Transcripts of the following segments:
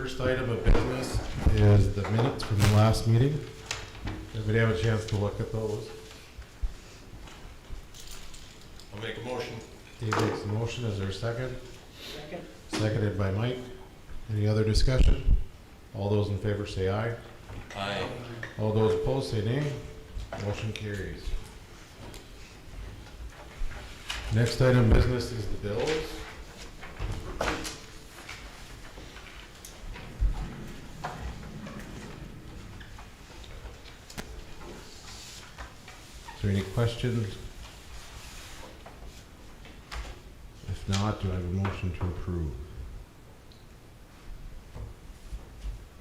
first item of business is the minutes from the last meeting. Everybody have a chance to look at those? I'll make a motion. Dave makes the motion. Is there a second? Second. Seconded by Mike. Any other discussion? All those in favor say aye. Aye. All those opposed say nay. Motion carries. Next item of business is the bills. Is there any questions? If not, do I have a motion to approve?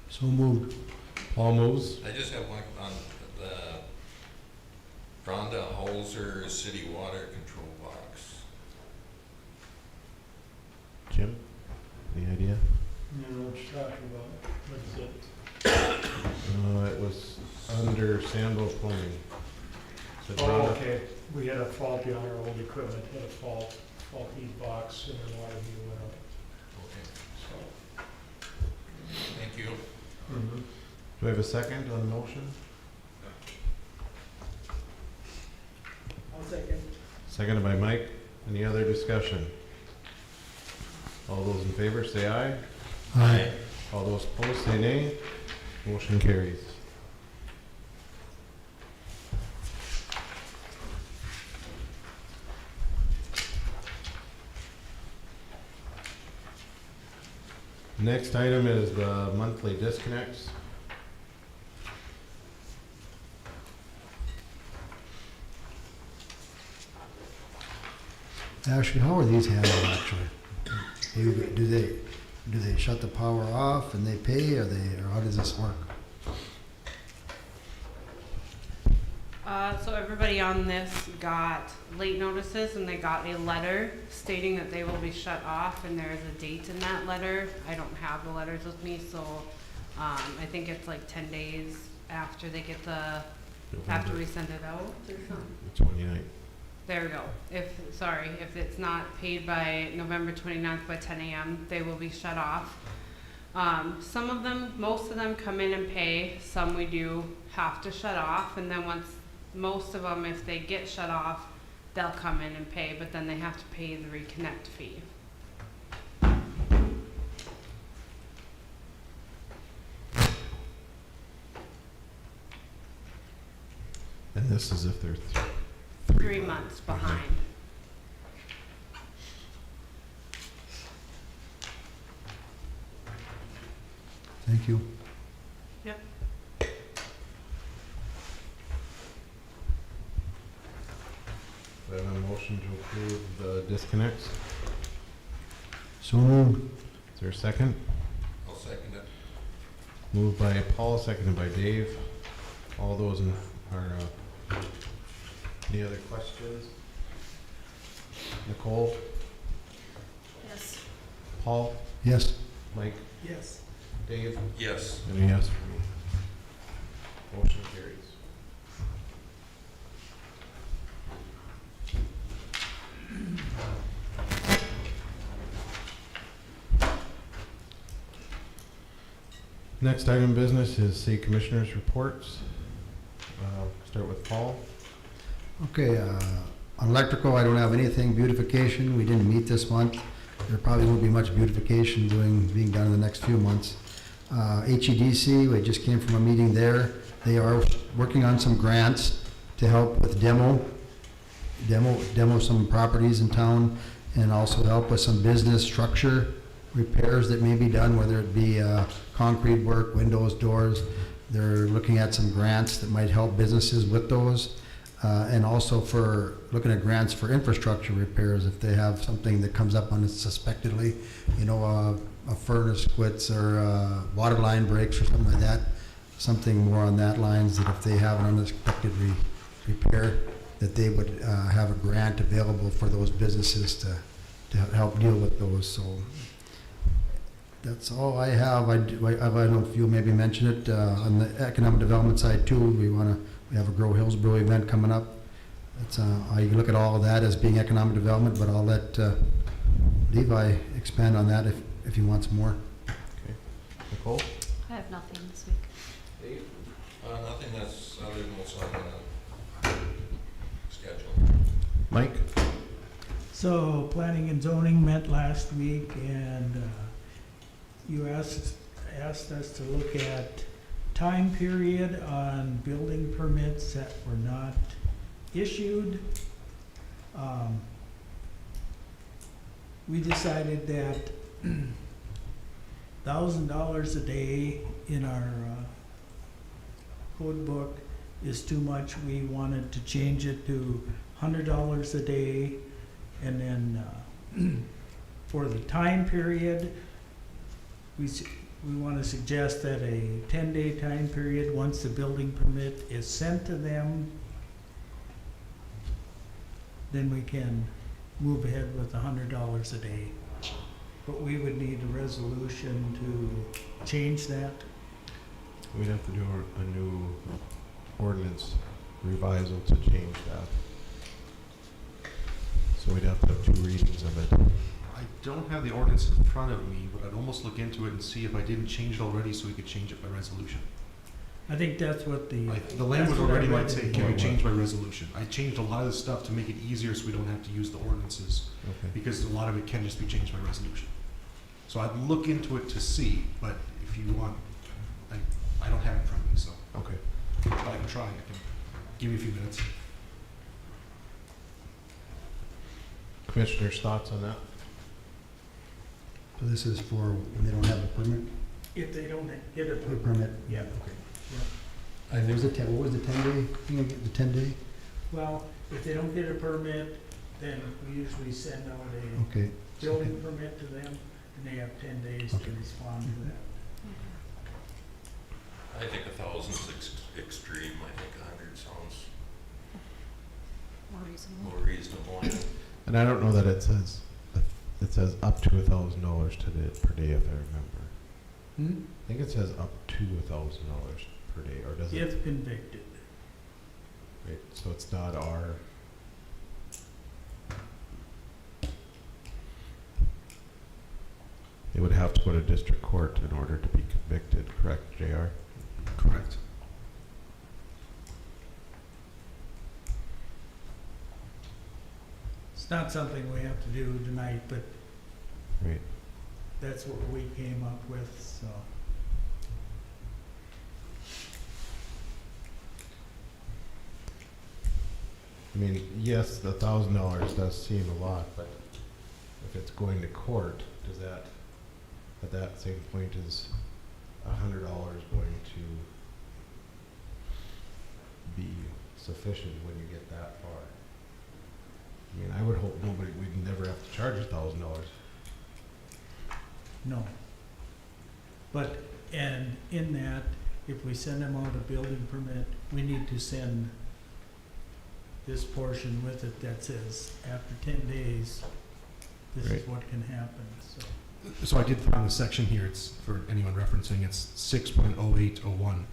So moved. Paul moves. I just have one on the Rhonda Holzer City Water Control Box. Jim, any idea? You know what you're talking about. What is it? It was under Sandville Plumbing. So Oh, Rhonda- okay. We had a faulty on our old equipment, had a faulty box and our water heater went out, Okay. so. Thank you. Do I have a second on the motion? I'll second. Seconded by Mike. Any other discussion? All those in favor say aye. Aye. All those opposed say nay. Motion carries. Next item is the monthly disconnects. Ashley, how are these handled actually? Do they shut the power off and they pay, or how does this work? So everybody on this got late notices and they got a letter stating that they will be shut off, and there is a date in that letter. I don't have the letters with me, so I think it's like 10 days after they get after we send it out or something. 29th. There we go. If it's not paid by November 29th by 10 a.m., they will be shut off. Most of them come in and pay. Some we do have to shut off, and then most of them, if they get shut off, they'll come in and pay, but then they have to pay the reconnect fee. And this is if they're 3 months behind. Thank you. Yep. Do I have a motion to approve the disconnects? So moved. Is there a second? I'll second it. Moved by Paul, seconded by Dave. All those any other questions? Nicole? Yes. Paul? Yes. Mike? Yes. Dave? Yes. And a yes for me. Motion carries. Next item of business is city commissioners' reports. Start with Paul. Okay, on electrical, I don't have anything. Beautification, we didn't meet this month. There probably won't be much beautification being done in the next few months. HEDC, we just came from a meeting there. They are working on some grants to help with demo some properties in town, and also help with some business structure repairs that may be done, whether it be concrete work, windows, doors. They're looking at some grants that might help businesses with those. And also for looking at grants for infrastructure repairs, if they have something that comes up unsuspectedly, a furnace quits or a water line breaks or something like that, something more on that lines, that if they have an unexpected repair, that they would have a grant available for those businesses to help deal with those. So that's all I have. I don't know if you maybe mention it on the economic development side too. We have a Grow Hillsboro event coming up. It's I look at all of that as being economic development, but I'll let Levi expand on that if he wants more. Okay. Nicole? I have nothing this week. Dave? Nothing that's other than what's on the schedule. Mike? So, planning and zoning met last week, and you asked us to look at time period on building permits that were not issued. We decided that $1,000 a day in our code book is too much. We wanted to change it to $100 a day. And then for the time period, we want to suggest that a 10-day time period, once the building permit is sent to them, then we can move ahead with $100 a day. But we would need a resolution to change that. We'd have to do a new ordinance revisal to change that. So we'd have to have 2 readings of it. I don't have the ordinance in front of me, but I'd almost look into it and see if I didn't change it already so we could change it by resolution. I think that's what the. The language that's what I already read might say, in can we here. change by resolution? I changed a lot of the stuff to make it easier so we don't have to use the ordinances, Okay. because a lot of it can just be changed by resolution. So I'd look into it to see, but if you want, I don't have it in front of me, so Okay. but I can try. I can give you a few minutes. Commissioners' thoughts on that? So this is for when they don't have a permit? If they don't get a A permit? Yeah. Okay. I And think what was the 10-day? The 10-day? Well, if they don't get a permit, then we usually send out a Okay. building permit to them, and they have 10 days to Okay. respond to that. I think 1,000's extreme. I think 100 sounds More reasonable. more reasonable. And I don't know that it says up to $1,000 per day, if I remember. I think it says up to $1,000 per day, or does it? If convicted. Right, so it's not our. They would have to go to district court in order to be convicted, correct, JR? Correct. It's not something we have to do tonight, but Right. that's what we came up with, so. I mean, yes, the $1,000 does seem a lot, but if it's going to court, does that, at that same point, is $100 going to be sufficient when you get that far? I mean, I would hope we'd never have to charge $1,000. No. But, and in that, if we send them out a building permit, we need to send this portion with it that says, after 10 days, this is Right. what can happen, so. So I did find the section here, it's for anyone referencing, it's 6.0801.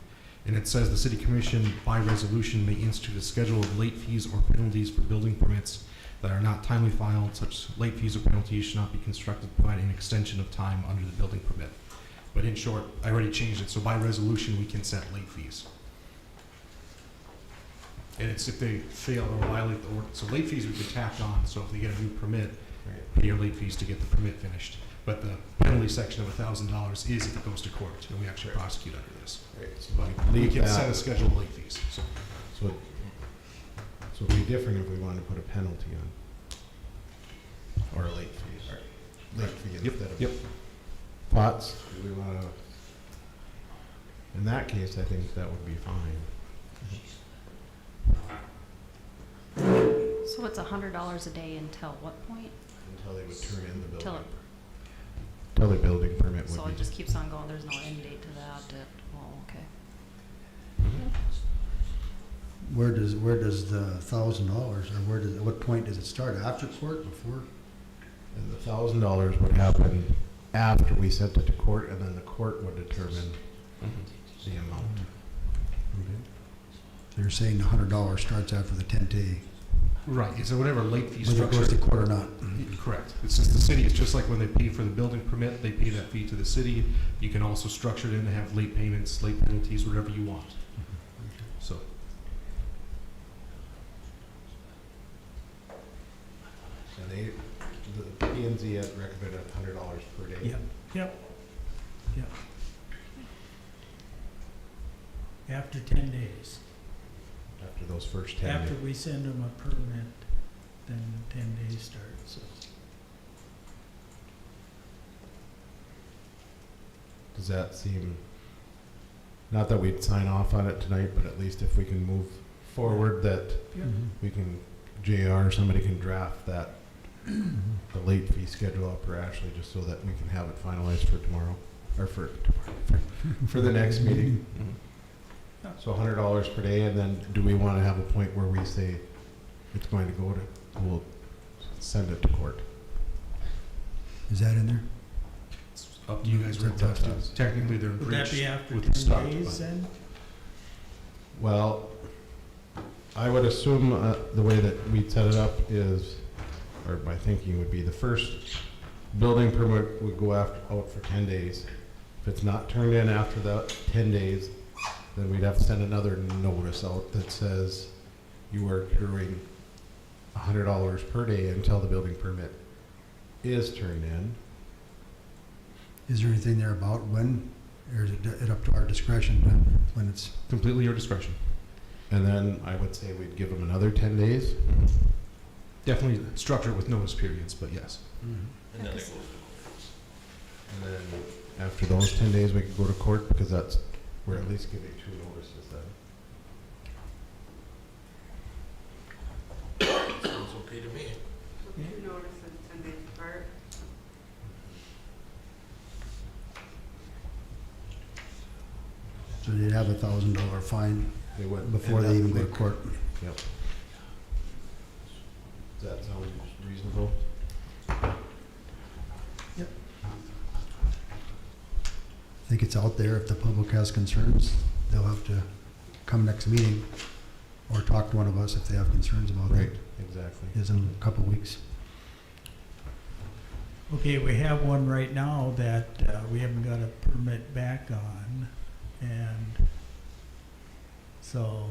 And it says the city commission by resolution may institute a schedule of late fees or penalties for building permits that are not timely filed. Such late fees or penalties should not be constructed providing an extension of time under the building permit. But in short, I already changed it, so by resolution, we can set late fees. And it's if they fail or violate the ordinance. So late fees we could tack on, so if they get a new permit, pay your late fees to get the permit finished. But the penalty section of $1,000 is if it goes to court, and we actually prosecute under this. Right, so But we leave can set a that, schedule of late fees, so. so it'd be different if we wanted to put a penalty on. Or a late fee, or late fee instead of. Yep. Thoughts? Do we wanna, in that case, I think that would be fine. So it's $100 a day until what point? Until they would turn in the Till building. it, Until the building permit so would it be. just keeps on going, there's no end date to that, well, okay. Where does the $1,000, or at what point does it start? After court, before? And the $1,000 would happen after we sent it to court, and then the court would determine the amount. So you're saying the $100 starts after the 10-day? Right, so whatever late fee whether it goes structure. to court or not. Correct. It's just the city, it's just like when they pay for the building permit, they pay that fee to the city. You can also structure it in to have late payments, late penalties, whatever you want. So, And they, the P and Z had recommended $100 per day. Yep, yep, yep. After 10 days. After those first 10 After days. we send them a permit, then 10 days start, so. Does that seem, not that we'd sign off on it tonight, but at least if we can move forward, that Yep. we can, JR, or somebody can draft that, the late fee schedule up for Ashley, just so that we can have it finalized for tomorrow, or for tomorrow, for the next meeting. So $100 per day, and then do we want to have a point where we say it's going to go to, we'll send it to court? Is that in there? it's up to you guys. It's up to us. Technically, they're in Would that breach be after with the 10 start. days then? Well, I would assume the way that we set it up is, or my thinking would be, the first building permit would go out for 10 days. If it's not turned in after that 10 days, then we'd have to send another notice out that says you are accruing $100 per day until the building permit is turned in. Is there anything there about when, or is it up to our discretion when it's, Completely your discretion. And then I would say we'd give them another 10 days. Definitely structure it with notice periods, but yes. And then it goes to court. And then after those 10 days, we could go to court, because that's, we're at least giving 2 notices then. Sounds okay to me. So 2 notices, 10 days apart. so they'd have $1,000 fine They went before they even go to court? Yep. Does that sound reasonable? I think it's out there. If the public has concerns, they'll have to come next meeting or talk to one of us if they have concerns about Right, it. exactly. Is in a couple weeks. Okay, we have one right now that we haven't got a permit back on, and so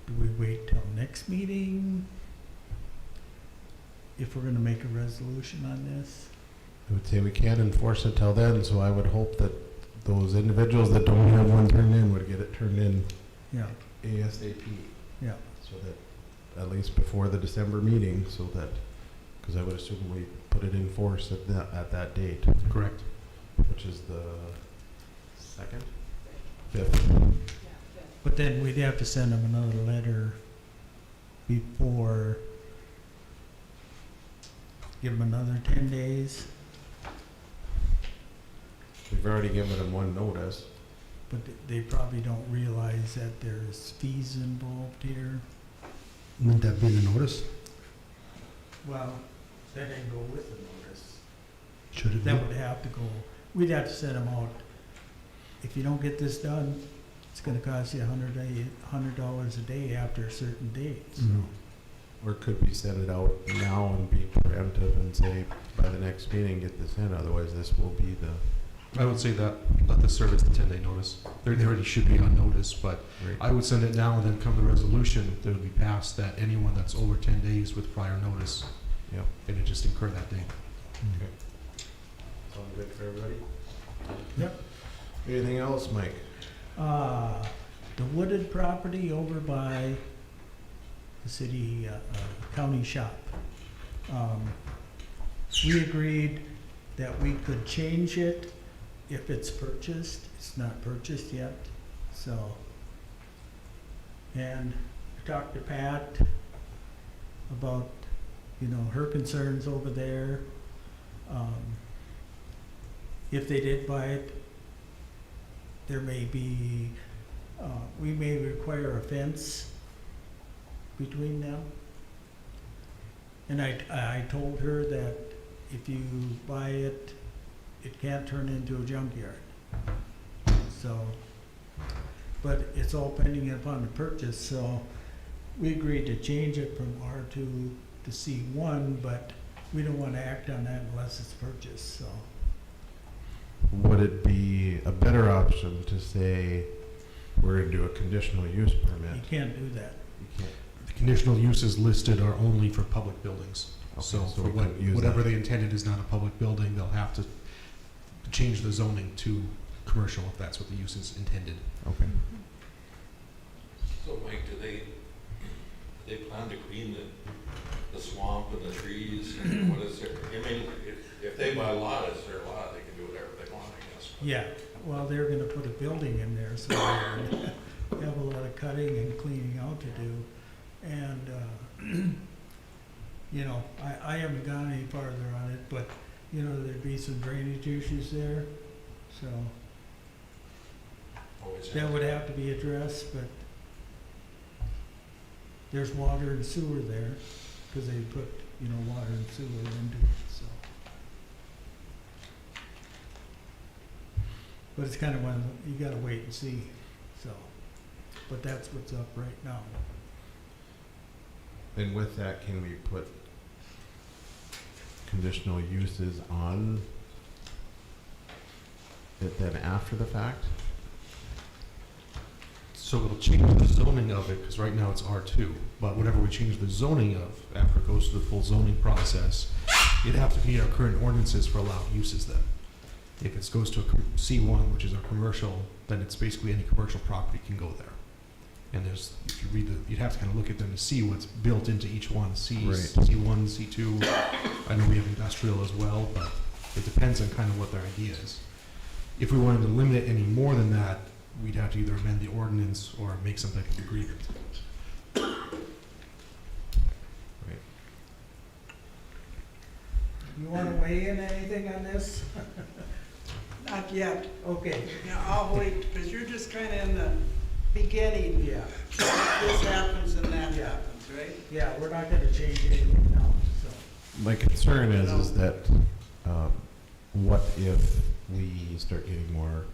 do we wait till next meeting if we're gonna make a resolution on this? I would say we can't enforce it till then, so I would hope that those individuals that don't have one turned in would get it turned in Yeah, ASAP. yeah. So that, at least before the December meeting, so that, because I would assume we put it in force at that date, Correct. which is the 2nd? 5th. But then we'd have to send them another letter before, give them another 10 days, We've already given them one notice. but they probably don't realize that there's fees involved here. Wouldn't that be the notice? Well, that didn't go with the notice. Should it be? That would have to go, we'd have to send them out. If you don't get this done, it's gonna cost you $100 a day after certain dates. Mhm. Or could we send it out now and be preemptive and say, by the next meeting, get this in, otherwise this will be the I would say that, let this serve as the 10-day notice. They already should be on notice, but rate. I would send it now, and then come the resolution, that would be passed, that anyone that's over 10 days with prior notice, Yep. and it just incur that day. Sound good for everybody? Yep. Anything else, Mike? The wooded property over by the city, county shop. We agreed that we could change it if it's purchased. It's not purchased yet, so. And I talked to Pat about, her concerns over there. If they did buy it, there may be, we may require a fence between them. And I told her that if you buy it, it can't turn into a junkyard. So, but it's all pending upon the purchase, so we agreed to change it from R2 to C1, but we don't want to act on that unless it's purchased, so. Would it be a better option to say, we're gonna do a conditional use You permit? can't do that. You can't, The conditional uses listed are only for public buildings. So Okay, so for we couldn't use whatever that. they intended is not a public building, they'll have to change the zoning to commercial if that's what the use is intended. okay. So Mike, do they plan to clean the swamp and the trees, and what is there, I mean, if they buy a lot, it's their lot, they can do whatever they want, I guess. but- Yeah, well, they're gonna put a building in there, so they're gonna have a lot of cutting and cleaning out to do. And, you know, I haven't gone any farther on it, but, you know, there'd be some drainage issues there, so Always that have- would have to be addressed, but there's water and sewer there, because they put, you know, water and sewer into it, so. But it's kind of one, you gotta wait and see, so, but that's what's up right now. And with that, can we put conditional uses on it then after the fact? So it'll change the zoning of it, because right now it's R2, but whatever we change the zoning of, after it goes through the full zoning process, it'd have to meet our current ordinances for allowed uses then. If it goes to a C1, which is our commercial, then it's basically any commercial property can go there. And there's, if you read you'd have to kind of look at them to see what's built into each one, C, Right. C1, C2. I know we have industrial as well, but it depends on kind of what their idea is. If we wanted to limit it any more than that, we'd have to either amend the ordinance or make some type of agreement. You wanna weigh in anything on this? Not yet. Okay, Yeah, I'll wait, because you're just kind of in the beginning. yeah, This happens and that Yeah. happens, right? yeah, we're not gonna change anything now, so. My concern is that, what if we start getting more,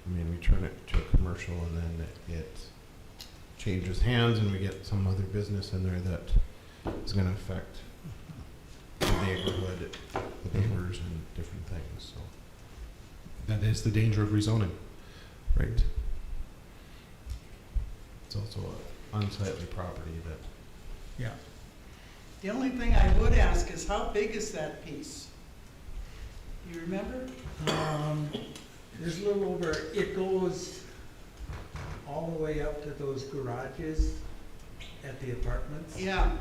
I mean, we turn it to a commercial and then it changes hands and we get some other business in there that is gonna affect the neighborhood, the neighbors and different things, so, That is the danger of rezoning. right. It's also an unsightly property that, Yeah. The only thing I would ask is, how big is that piece? You remember? There's a little over, it goes all the way up to those garages at the apartments. Yeah.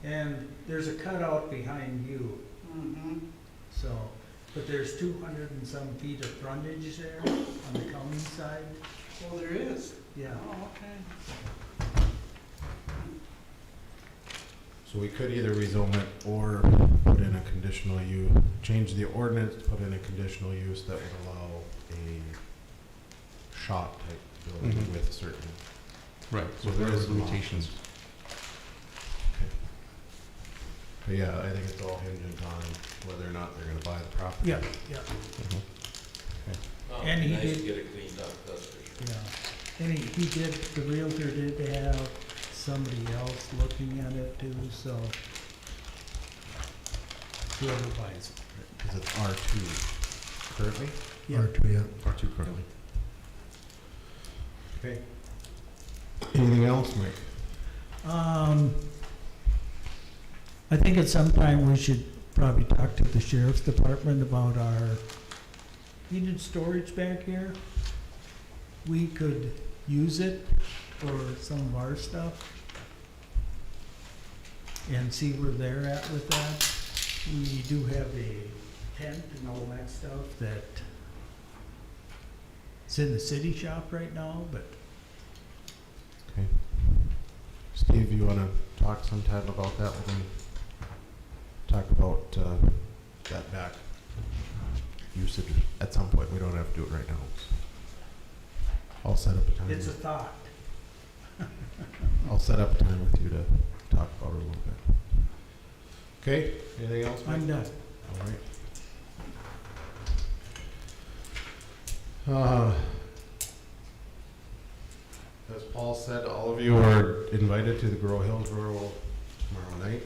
And there's a cutout behind you, Mm-hmm. so, but there's 200 and some feet of frontage there on the county side. Well, there is. Yeah. Oh, okay. so we could either rezone it or put in a conditional use, change the ordinance, put in a conditional use that would allow a shop type building Mhm. with certain. Right. So So there there is is some limitations. But yeah, I think it's all hinging on whether or not they're gonna buy the property. Yeah, yeah, Oh, And he nice to did- get it cleaned up, that's for sure. yeah. And he did, the Realtor did have somebody else looking at it too, so whoever buys it. Cause it's R2 currently? Yeah. R2, yeah. R2 currently. Okay. Anything else, Mike? I think at some time we should probably talk to the sheriff's department about our heated storage back here. We could use it for some of our stuff and see where they're at with that. We do have a tent and all that stuff that it's in the city shop right now, but Okay. Steve, you wanna talk sometime about that? We're gonna talk about, that back usage at some point. We don't have to do it right now. I'll set up a time. it's a thought. I'll set up a time with you to talk about it a little bit. Okay, anything else, Mike? I'm done. All right. As Paul said, all of you are invited to the Grow Hillsboro tomorrow night.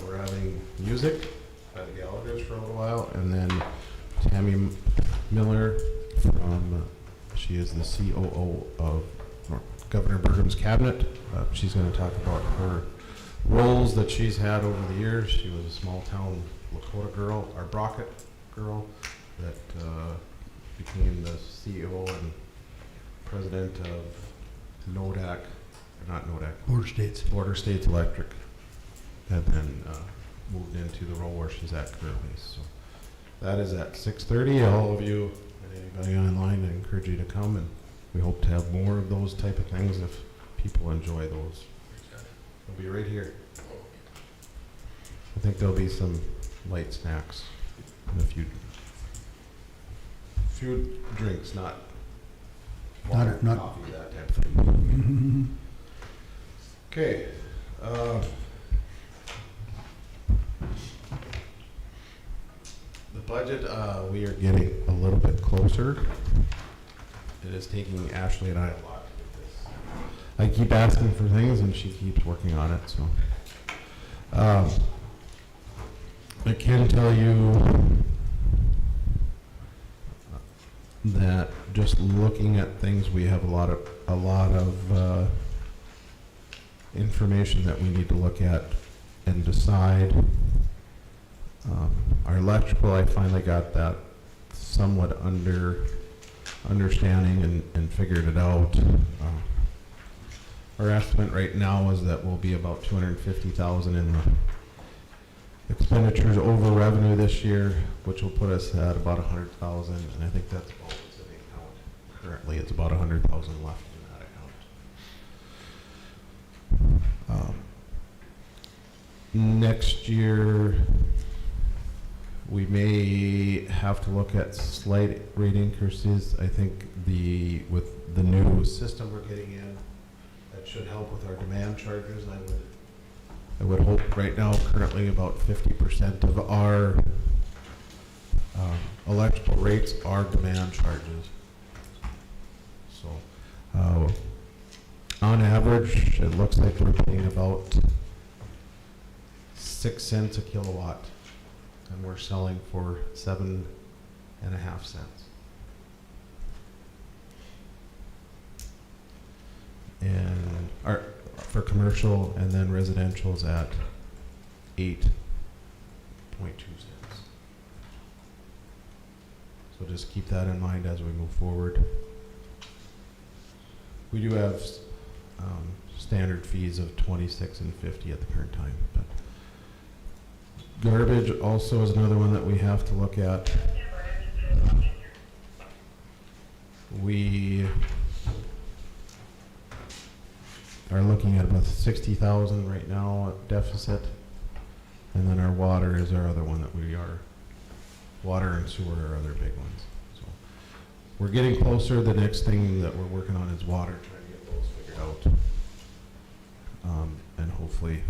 We're having music by the Gallaghers for a little while, and then Tammy Miller from, she is the COO of Governor Burgum's cabinet. She's going to talk about her roles that she's had over the years. She was a small town Lakota girl, our Brockett girl, that became the CEO and president of NODAC, or not NODAC, Border States Electric, and then moved into the role where she's at currently. So that is at 6:30. All of you and anybody online, I encourage you to come, and we hope to have more of those type of things if people enjoy those. They'll be right here. I think there'll be some light snacks and a few drinks, not water, Not- coffee, that type of thing. Okay. The budget, we are getting a little bit closer. It is taking Ashley and I a lot to get this. I keep asking for things and she keeps working on it, so. I can tell you that just looking at things, we have a lot of information that we need to look at and decide. Our electrical, I finally got that somewhat understanding and figured it out. Our estimate right now is that we'll be about 250,000 in the expenditures over revenue this year, which will put us at about 100,000, and I think that's about what's in the account. Currently, it's about 100,000 left in that account. Next year, we may have to look at slight rate increases. I think with the new system we're getting in, that should help with our demand charges. I would hope right now, currently about 50% of our electrical rates are demand charges. So, on average, it looks like we're paying about 6 cents a kilowatt, and we're selling for 7.5 cents. And for commercial, and then residential's at 8.2 cents. So just keep that in mind as we move forward. We do have standard fees of 26 and 50 at the current time, but garbage also is another one that we have to look at. We are looking at about 60,000 right now deficit, and then our water is our other one that water and sewer are other big ones. So we're getting closer. The next thing that we're working on is water, trying to get those figured out, and hopefully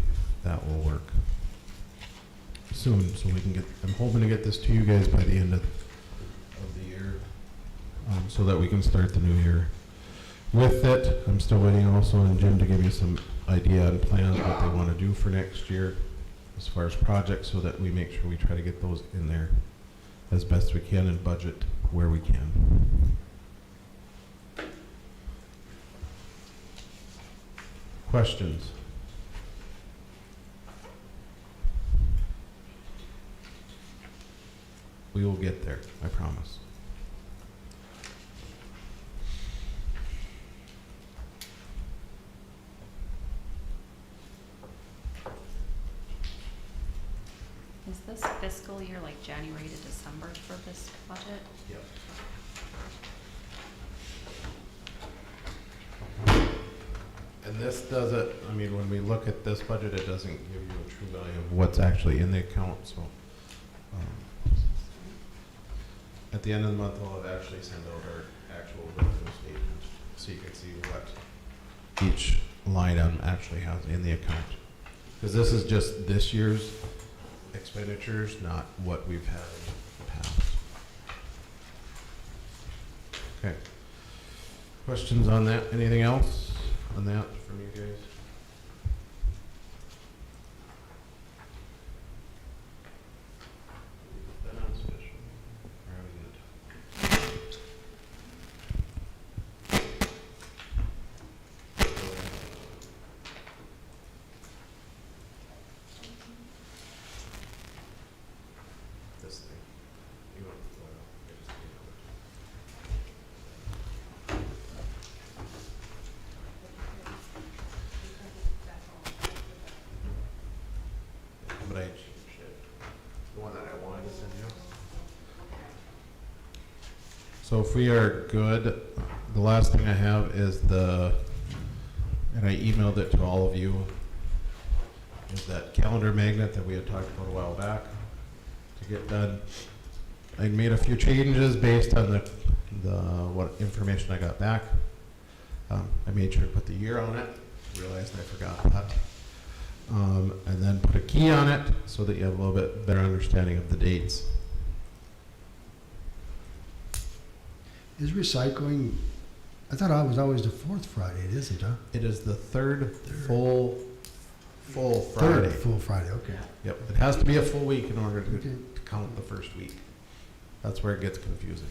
that will work soon. So we can I'm hoping to get this to you guys by the end of the year, so that we can start the new year. With it, I'm still waiting also on Jim to give me some idea and plans what they want to do for next year as far as projects, so that we make sure we try to get those in there as best we can and budget where we can. Questions? We will get there, I promise. Is this fiscal year like January to December for this budget? Yep. And this doesn't, I mean, when we look at this budget, it doesn't give you a true value of what's actually in the account, so. At the end of the month, I'll actually send out our actual revenue statement, so you can see what each line item actually has in the account. Because this is just this year's expenditures, not what we've had in the past. Okay. Questions on that? Anything else on that from you guys? This thing. You want to, I just need but I changed it. The one that I wanted to send you. So if we are good, the last thing I have is and I emailed it to all of you, is that calendar magnet that we had talked about a while back to get done. I made a few changes based on what information I got back. I made sure to put the year on it, realized I forgot that. And then put a key on it so that you have a little bit better understanding of the dates. Is recycling, I thought it was always the fourth Friday, it isn't, huh? It is the third full Friday. Third full Friday, okay. Yep, it has to be a full week in order to Okay. count the first week. That's where it gets confusing.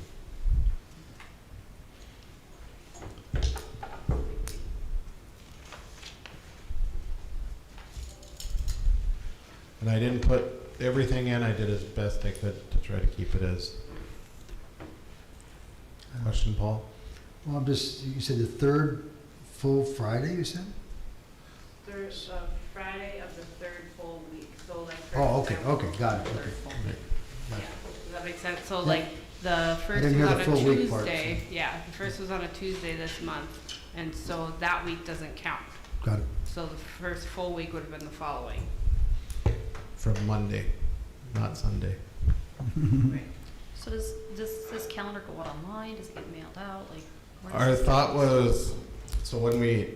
And I didn't put everything in, I did as best I could to try to keep it as. Question, Paul? Well, you said the third full Friday, you said? Third, Friday of the third full week, so like. Oh, okay, got it, Third okay. full week. Got Yeah, it. does that make sense? So like, the first didn't was hear on the a full week part, Tuesday, yeah, the first was on a Tuesday this month, and so that week doesn't count. Got it. So the first full week would have been the following. From Monday, not Sunday. So does this calendar go out online? Does it get mailed out? Like, where does Our this thought go? was, so when we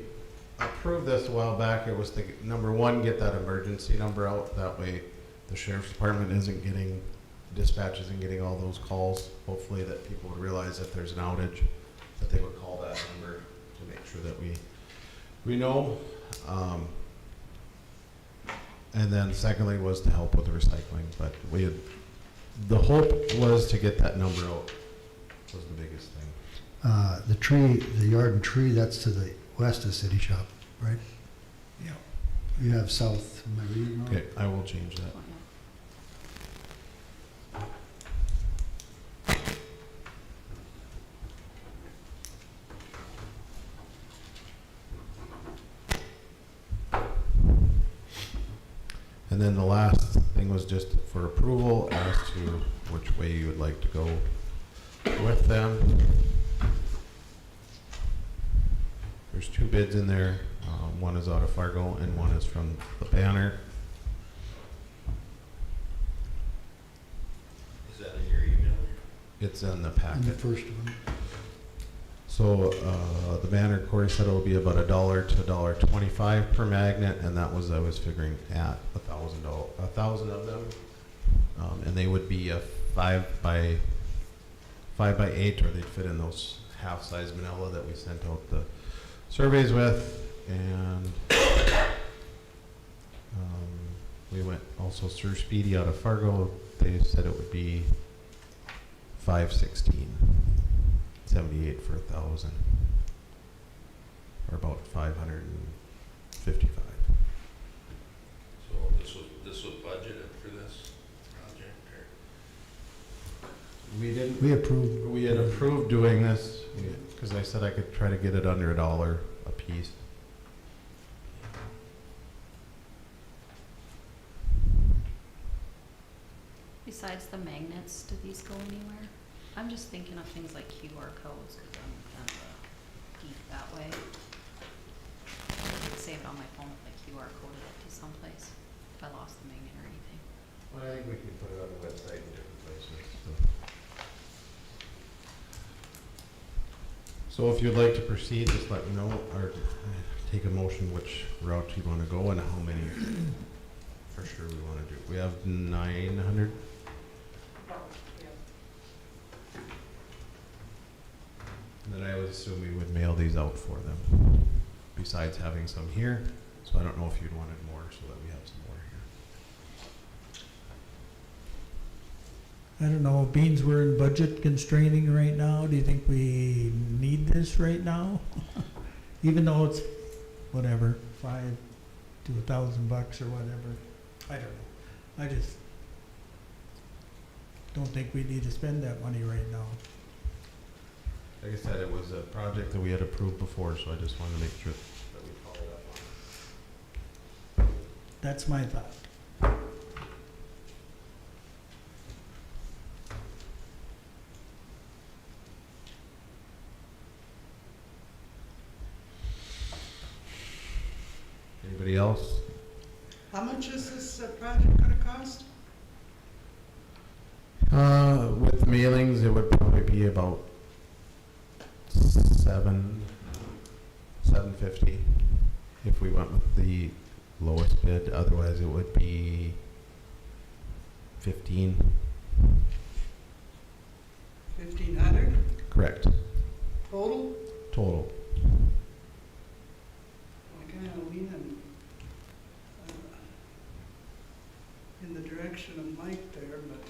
approved this a while back, it was to, number one, get that emergency number out. That way the sheriff's department isn't getting, dispatch isn't getting all those calls. Hopefully that people would realize if there's an outage, that they would call that number to make sure that we know. And then secondly was to help with the recycling, but the hope was to get that number out, was the biggest thing. The yard and tree, that's to the west of City Shop, right? Yeah. You have south, am I reading wrong? Okay, I will change that. Oh, And then the last thing was just for approval as to which way you would like to go with them. There's two bids in there. One is out of Fargo and one is from the Banner. Is that in your email? It's in the And the packet. first one. So the Banner, Corey said it will be about $1 to $1.25 per magnet, and that was, I was figuring at $1,000 of them. And they would be a 5 by 8, or they'd fit in those half-size manila that we sent out the surveys with. And we went also Sir Speedy out of Fargo. They said it would be $5.16. 78 for 1,000, or about 555. So this was budgeted for this project, or? We didn't. We approved. We had approved doing this because I said I could try to get it under $1 a piece. Besides the magnets, do these go anywhere? I'm just thinking of things like QR codes, because I'm kind of a geek that way. I could save it on my phone if I QR coded it to someplace, if I lost the magnet or anything. Well, I think we can put it on the website in different places. So if you'd like to proceed, just let me know, or take a motion which route you want to go and how many for sure we want to do. We have 900. And then I would assume we would mail these out for them, besides having some here. So I don't know if you'd wanted more, so that we have some more here. I don't know, beans, we're in budget constraining right now. Do you think we need this right now? Even though it's, whatever, $500 to $1,000 or whatever. I don't know. I just don't think we need to spend that money right now. Like I said, it was a project that we had approved before, so I just wanted to make sure that we followed up on it. That's my thought. Anybody else? How much is this project gonna cost? With mailings, it would probably be about $750 if we went with the lowest bid. Otherwise, it would be 15. 1,500 Correct. total? Total. I kinda leaning in the direction of Mike there, but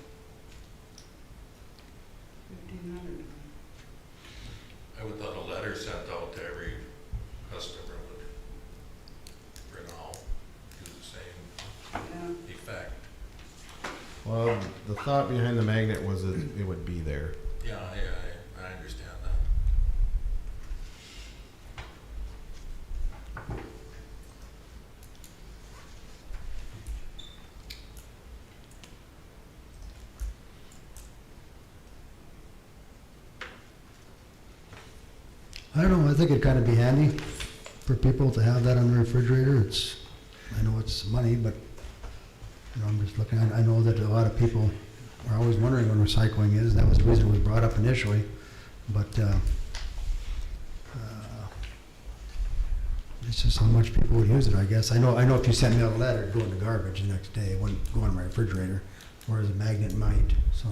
1,500. I would thought a letter sent out to every customer would, for now, do the same Yeah, effect. Well, the thought behind the magnet was that it would be there. Yeah, I understand that. I don't know, I think it'd kind of be handy for people to have that on the refrigerator. It's, I know it's money, but, you know, I'm just looking, I know that a lot of people are always wondering when recycling is. That was the reason it was brought up initially, but, it's just how much people would use it, I guess. I know if you sent me a letter, it'd go in the garbage the next day. It wouldn't go in my refrigerator, whereas a magnet might, so.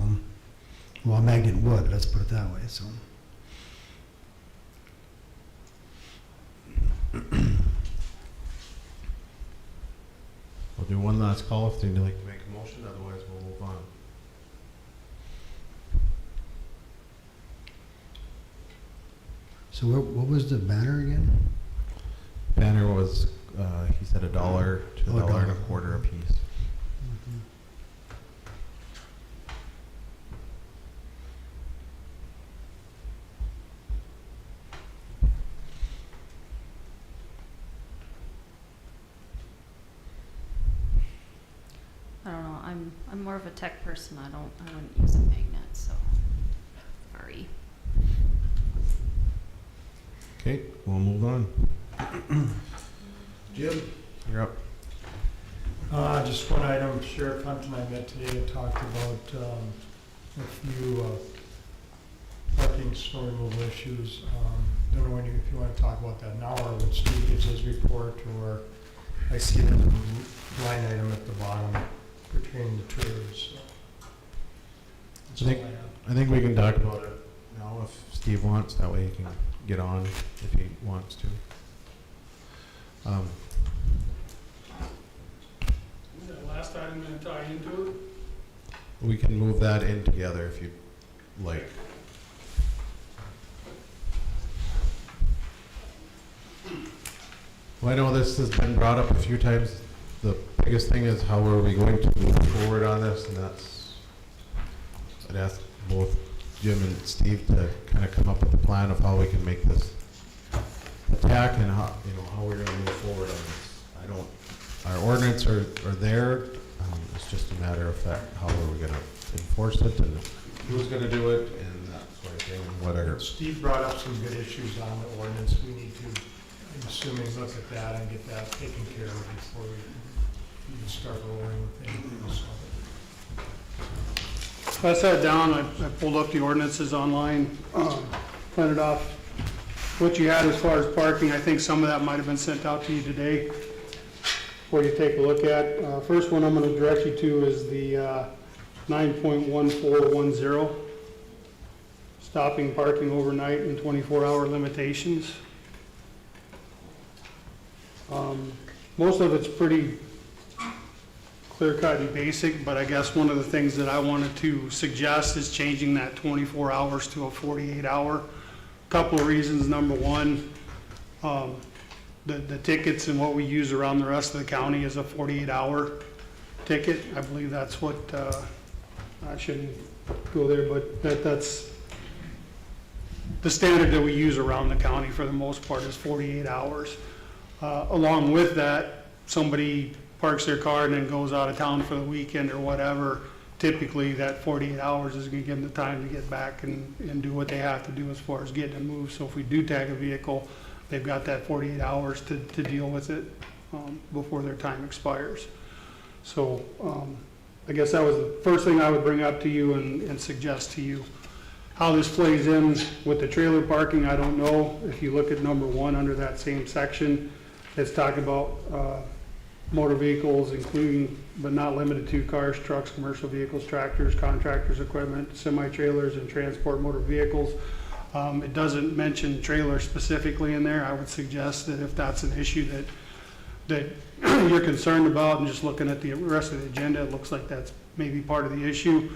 Well, a magnet would, let's put it that way, so. We'll do one last call if they'd like to make a motion, otherwise we'll move on. So what was the banner again? Banner was, he said $1 to Oh, $1.25 a piece. I don't know, I'm more of a tech person, I wouldn't use a magnet, so, sorry. Okay, we'll move on. Jim, you're up. Just one item, Sheriff Hunt and I met today and talked about a few parking, snow removal issues. Don't know if you want to talk about that now or when Steve gives his report, or I see the line item at the bottom pertaining to tours. That's all I have. I think we can talk about it now if Steve wants, that way he can get on if he wants to. Is that last item going to tie into it? We can move that in together if you'd like. Well, I know this has been brought up a few times. The biggest thing is how are we going to move forward on this, and that's, I'd ask both Jim and Steve to kind of come up with a plan of how we can make this attack and how, you know, how we're gonna move forward on this. Our ordinance are there, it's just a matter of fact, how are we gonna enforce it and who's gonna do it and that sort of thing, and whatever. Steve brought up some good issues on the ordinance. We need to, I'm assuming, look at that and get that taken care of before we even start rolling with anything. So I sat down, I pulled up the ordinances online, printed off what you had as far as parking. I think some of that might have been sent out to you today for you to take a look at. First one I'm going to direct you to is the 9.1410. stopping parking overnight and 24-hour limitations. Most of it's pretty clear-cut and basic, but I guess one of the things that I wanted to suggest is changing that 24 hours to a 48-hour. Couple of reasons. Number one, the tickets and what we use around the rest of the county is a 48-hour ticket. I believe that's what, I shouldn't go there, but that's the standard that we use around the county for the most part is 48 hours. Along with that, somebody parks their car and then goes out of town for the weekend or whatever, typically that 48 hours is going to give them the time to get back and do what they have to do as far as getting it moved. So if we do tag a vehicle, they've got that 48 hours to deal with it before their time expires. So I guess that was the first thing I would bring up to you and suggest to you. How this plays in with the trailer parking, I don't know. If you look at number 1 under that same section, it's talking about motor vehicles, including but not limited to cars, trucks, commercial vehicles, tractors, contractors' equipment, semi-trailers, and transport motor vehicles. It doesn't mention trailers specifically in there. I would suggest that if that's an issue that you're concerned about, and just looking at the rest of the agenda, it looks like that's maybe part of the issue,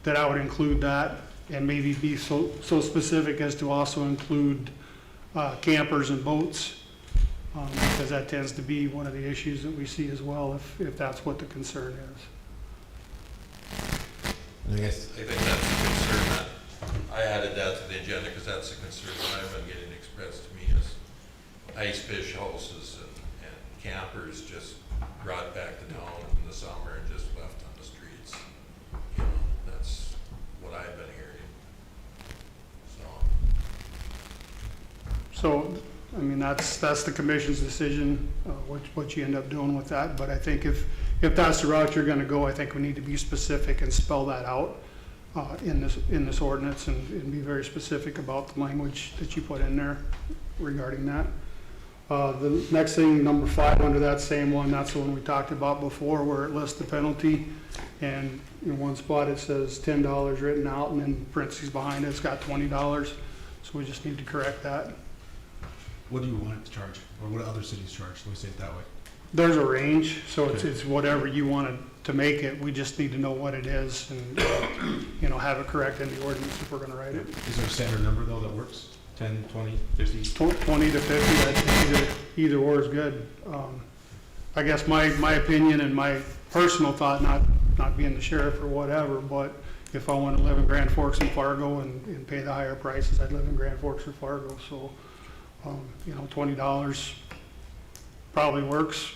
that I would include that and maybe be so specific as to also include campers and boats, because that tends to be one of the issues that we see as well, if that's what the concern is. I guess, I think that's a concern that, I added that to the agenda because that's a concern that I've been getting expressed to me is ice fish houses and campers just brought back to town in the summer and just left on the streets. You know, that's what I've been hearing. So, I mean, that's the commission's decision, what you end up doing with that. But I think if that's the route you're gonna go, I think we need to be specific and spell that out in this ordinance and be very specific about the language that you put in there regarding that. The next thing, number 5 under that same one, that's the one we talked about before, where it lists the penalty. And in one spot it says $10 written out, and then parentheses behind it, it's got $20. So we just need to correct that. What do you want it to charge, or what do other cities charge? Let me say it that way. There's a range, so it's whatever you want to make it. We just need to know what it is and, have it correct in the ordinance if we're gonna write it. Is there a standard number though that works? 10, 20, 50? 20 to 50, that's either or is good. I guess my opinion and my personal thought, not being the sheriff or whatever, but if I want to live in Grand Forks and Fargo and pay the higher prices, I'd live in Grand Forks or Fargo. So, $20 probably works.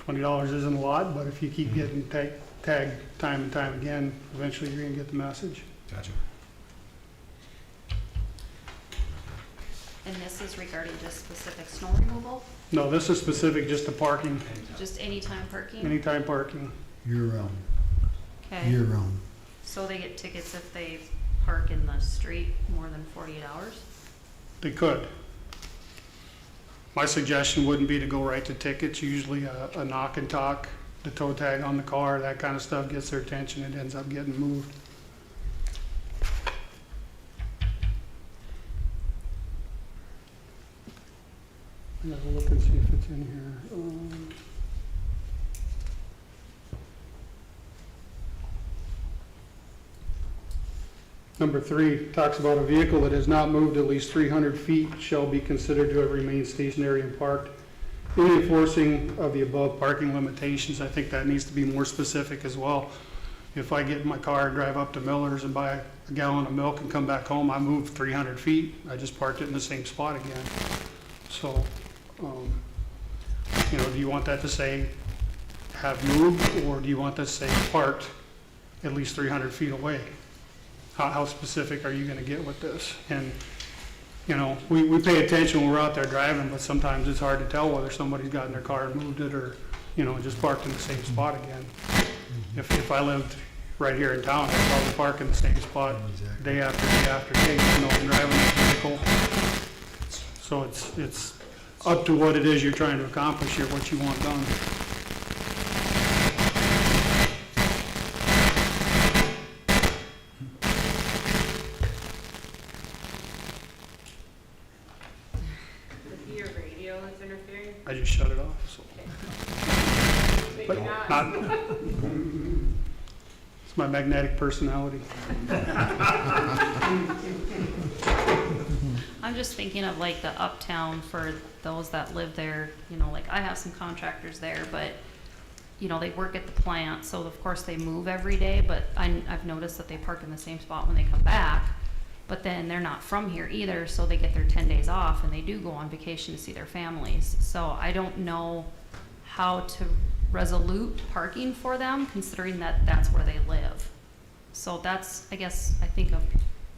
$20 isn't a lot, but if you keep getting tagged time and time again, eventually you're gonna get the message. Gotcha. And this is regarding just specific snow removal, No, this is specific just to parking, just anytime parking? anytime parking. Year-round, Okay, year-round. so they get tickets if they park in the street more than 48 hours? They could. My suggestion wouldn't be to go right to tickets. Usually a knock and talk, the toe tag on the car, that kind of stuff gets their attention. It ends up getting moved. I gotta look and see if it's in here. Number 3 talks about a vehicle that has not moved at least 300 feet shall be considered to have remained stationary and parked. In enforcing of the above parking limitations, I think that needs to be more specific as well. If I get in my car and drive up to Miller's and buy a gallon of milk and come back home, I moved 300 feet. I just parked it in the same spot again. So, do you want that to say have moved, or do you want that to say parked at least 300 feet away? How specific are you gonna get with this? And, we pay attention when we're out there driving, but sometimes it's hard to tell whether somebody's got in their car and moved it or, just parked in the same spot again. If I lived right here in town, I'd probably park in the same spot day after day after day, I'm driving this vehicle. So it's up to what it is you're trying to accomplish here, what you want done. I just shut it off, so. But not, it's my magnetic personality. I'm just thinking of like the uptown for those that live there, you know, like I have some contractors there, but you know, they work at the plant, so of course they move every day, but I've noticed that they park in the same spot when they come back. But then they're not from here either, so they get their 10 days off and they do go on vacation to see their families. So I don't know how to resolute parking for them, considering that that's where they live. So that's, I guess, I think of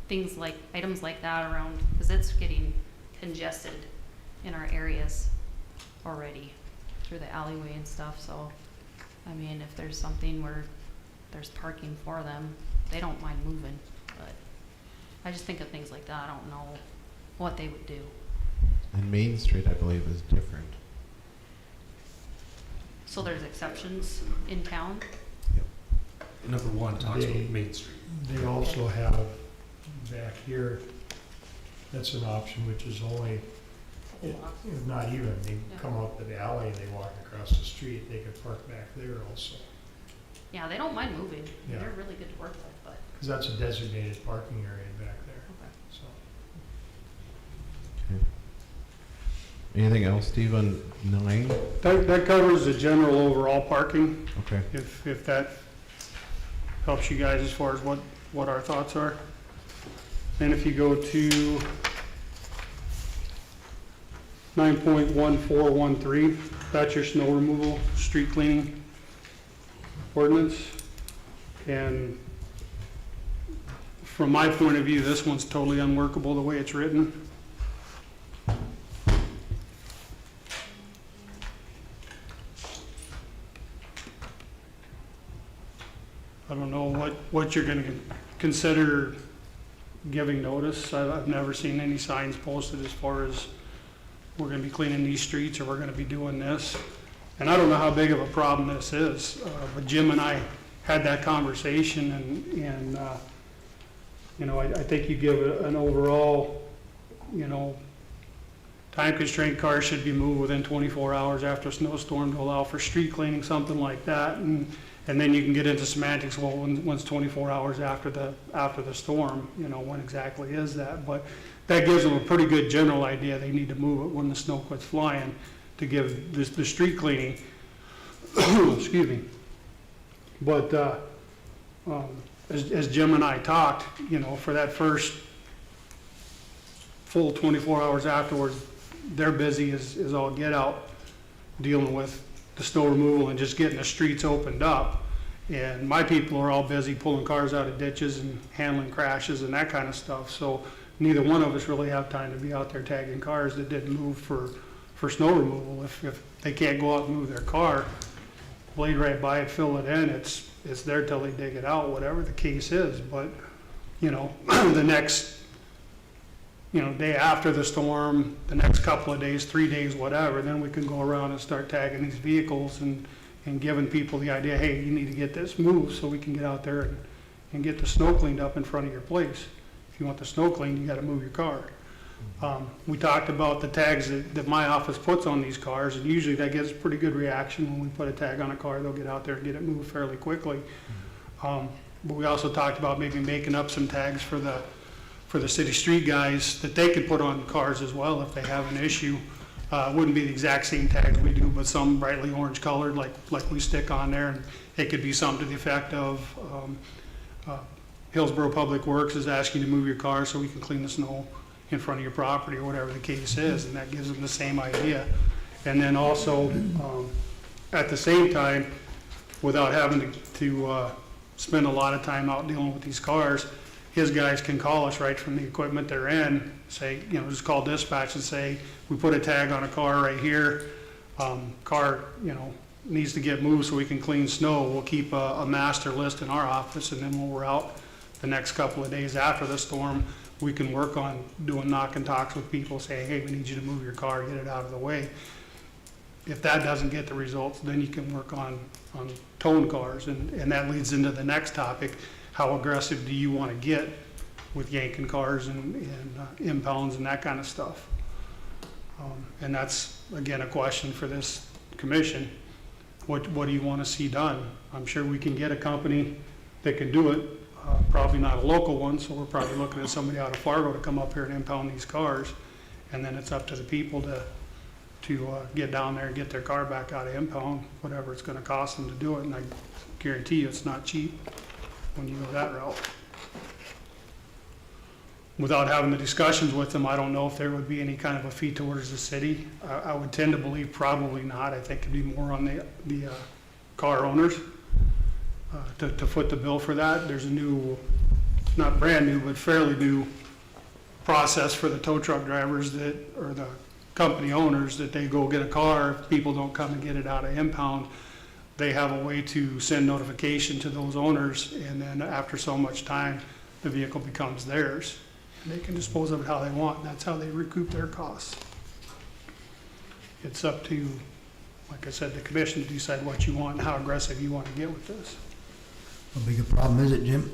things like, items like that around, because it's getting congested in our areas already through the alleyway and stuff. So, I mean, if there's something where there's parking for them, they don't mind moving, but I just think of things like that. I don't know what they would do. And Main Street, I believe, is different. So there's exceptions in town? Number 1 talks They- about Main Street. They also have back here, that's an option, which is only, it's not even, they Yeah. come up to the alley and they walk across the street, they could park back there also. Yeah, they don't mind moving. Yeah. They're really good to work with, but, Because that's a designated parking area back there, okay. so. Anything else, Steve, on 9? That covers the general overall parking, Okay. if that helps you guys as far as what our thoughts are. Then if you go to 9.1413, that's your snow removal, street cleaning ordinance. And from my point of view, this one's totally unworkable the way it's written. I don't know what you're gonna consider giving notice. I've never seen any signs posted as far as we're gonna be cleaning these streets or we're gonna be doing this. And I don't know how big of a problem this is, but Jim and I had that conversation and you know, I think you give an overall, you know, time constrained cars should be moved within 24 hours after a snowstorm to allow for street cleaning, something like that. And then you can get into semantics, well, when's 24 hours after the storm, you know, when exactly is that? But that gives them a pretty good general idea. They need to move it when the snow quits flying to give the street cleaning. Excuse me. But as Jim and I talked, you know, for that first full 24 hours afterwards, they're busy as all get out dealing with the snow removal and just getting the streets opened up. And my people are all busy pulling cars out of ditches and handling crashes and that kind of stuff. So neither one of us really have time to be out there tagging cars that didn't move for snow removal. If they can't go out and move their car, blade right by it, fill it in, it's there till they dig it out, whatever the case is. But, you know, the next, you know, day after the storm, the next couple of days, 3 days, whatever, then we can go around and start tagging these vehicles and giving people the idea, hey, you need to get this moved so we can get out there and get the snow cleaned up in front of your place. If you want the snow cleaned, you gotta move your car. We talked about the tags that my office puts on these cars, and usually that gets a pretty good reaction. When we put a tag on a car, they'll get out there and get it moved fairly quickly. But we also talked about maybe making up some tags for the city street guys that they could put on cars as well if they have an issue. Wouldn't be the exact same tags we do, but some brightly orange colored like we stick on there. And it could be something to the effect of Hillsboro Public Works is asking you to move your car so we can clean the snow in front of your property or whatever the case is, and that gives them the same idea. And then also, at the same time, without having to spend a lot of time out dealing with these cars, his guys can call us right from the equipment they're in, say, you know, just call dispatch and say, we put a tag on a car right here, car, you know, needs to get moved so we can clean snow. We'll keep a master list in our office, and then when we're out the next couple of days after the storm, we can work on doing knock and talks with people, saying, hey, we need you to move your car, get it out of the way. If that doesn't get the results, then you can work on towing cars, and that leads into the next topic. How aggressive do you want to get with yanking cars and impounds and that kind of stuff? And that's, again, a question for this commission. What do you want to see done? I'm sure we can get a company that can do it, probably not a local one, so we're probably looking at somebody out of Fargo to come up here and impound these cars. And then it's up to the people to get down there and get their car back out of impound, whatever it's gonna cost them to do it. And I guarantee you it's not cheap when you go that route. Without having the discussions with them, I don't know if there would be any kind of a fee towards the city. I would tend to believe probably not. I think it'd be more on the car owners to foot the bill for that. There's a new, not brand new, but fairly new process for the tow truck drivers or the company owners, that they go get a car. If people don't come and get it out of impound, they have a way to send notification to those owners, and then after so much time, the vehicle becomes theirs. And they can dispose of it how they want, and that's how they recoup their costs. It's up to, like I said, the commission to decide what you want and how aggressive you want to get with this. How big a problem is it, Jim?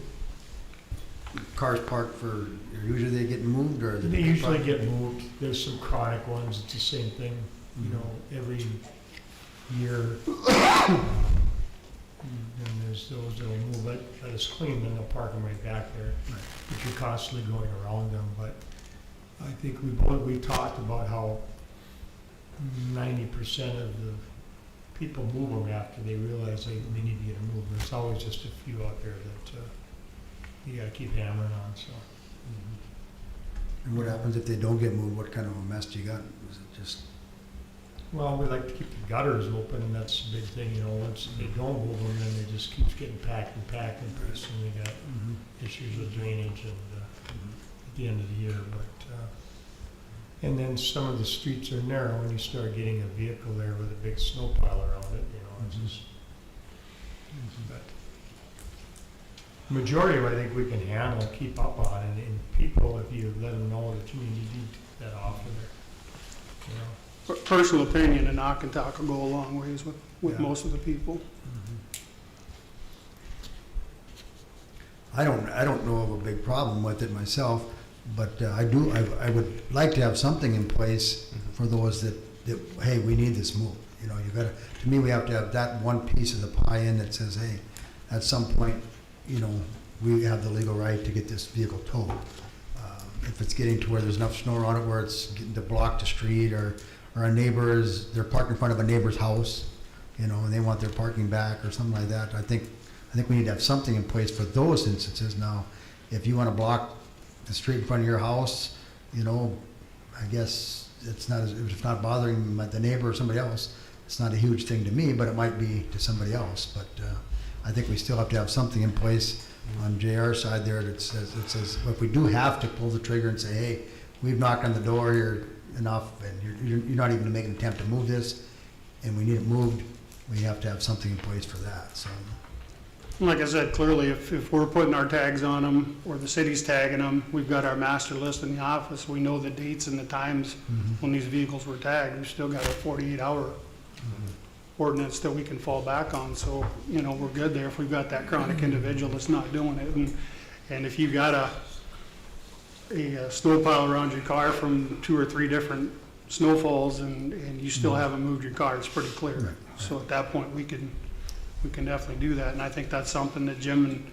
Cars parked for, usually they get moved, or? They usually get moved. There's some chronic ones, it's the same thing, you know, every year. And there's those that'll move it, that is clean, then they'll park them right back there. But you're constantly going around them, but I think we talked about how 90% of the people move them after they realize they need to get them moved. There's always just a few out there that you gotta keep hammering on, so. And what happens if they don't get moved? What kind of a mess do you got? Is it just, Well, we like to keep the gutters open, and that's the big thing, you know, once they don't move them, then they just keeps getting packed, and pretty soon we got issues with drainage and, at the end of the year, but, and then some of the streets are narrow, and you start getting a vehicle there with a big snow pile around it, you know, it's just, but majority of it, I think we can handle, keep up on, and people, if you let them know that you need to take that off of there, you know. Personal opinion, a knock and talk will go a long ways with Yeah. most of the people. I don't know of a big problem with it myself, but I would like to have something in place for those that, hey, we need this move. You know, to me, we have to have that one piece of the pie in that says, hey, at some point, you know, we have the legal right to get this vehicle towed. If it's getting to where there's enough snow on it, where it's getting to block the street, or a neighbor's, they're parked in front of a neighbor's house, you know, and they want their parking back or something like that. I think we need to have something in place for those instances. Now, if you want to block the street in front of your house, you know, I guess it's not bothering the neighbor or somebody else, it's not a huge thing to me, but it might be to somebody else. But I think we still have to have something in place on JR's side there that says if we do have to pull the trigger and say, hey, we've knocked on the door here enough, and you're not even making an attempt to move this, and we need it moved, we have to have something in place for that. So, Like I said, clearly, if we're putting our tags on them, or the city's tagging them, we've got our master list in the office, we know the dates and the times when these vehicles were tagged. We've still got a 48-hour ordinance that we can fall back on, so, you know, we're good there if we've got that chronic individual that's not doing it. And if you've got a snow pile around your car from 2 or 3 different snowfalls, and you still haven't moved your car, it's pretty clear. Right. So at that point, we can definitely do that, and I think that's something that Jim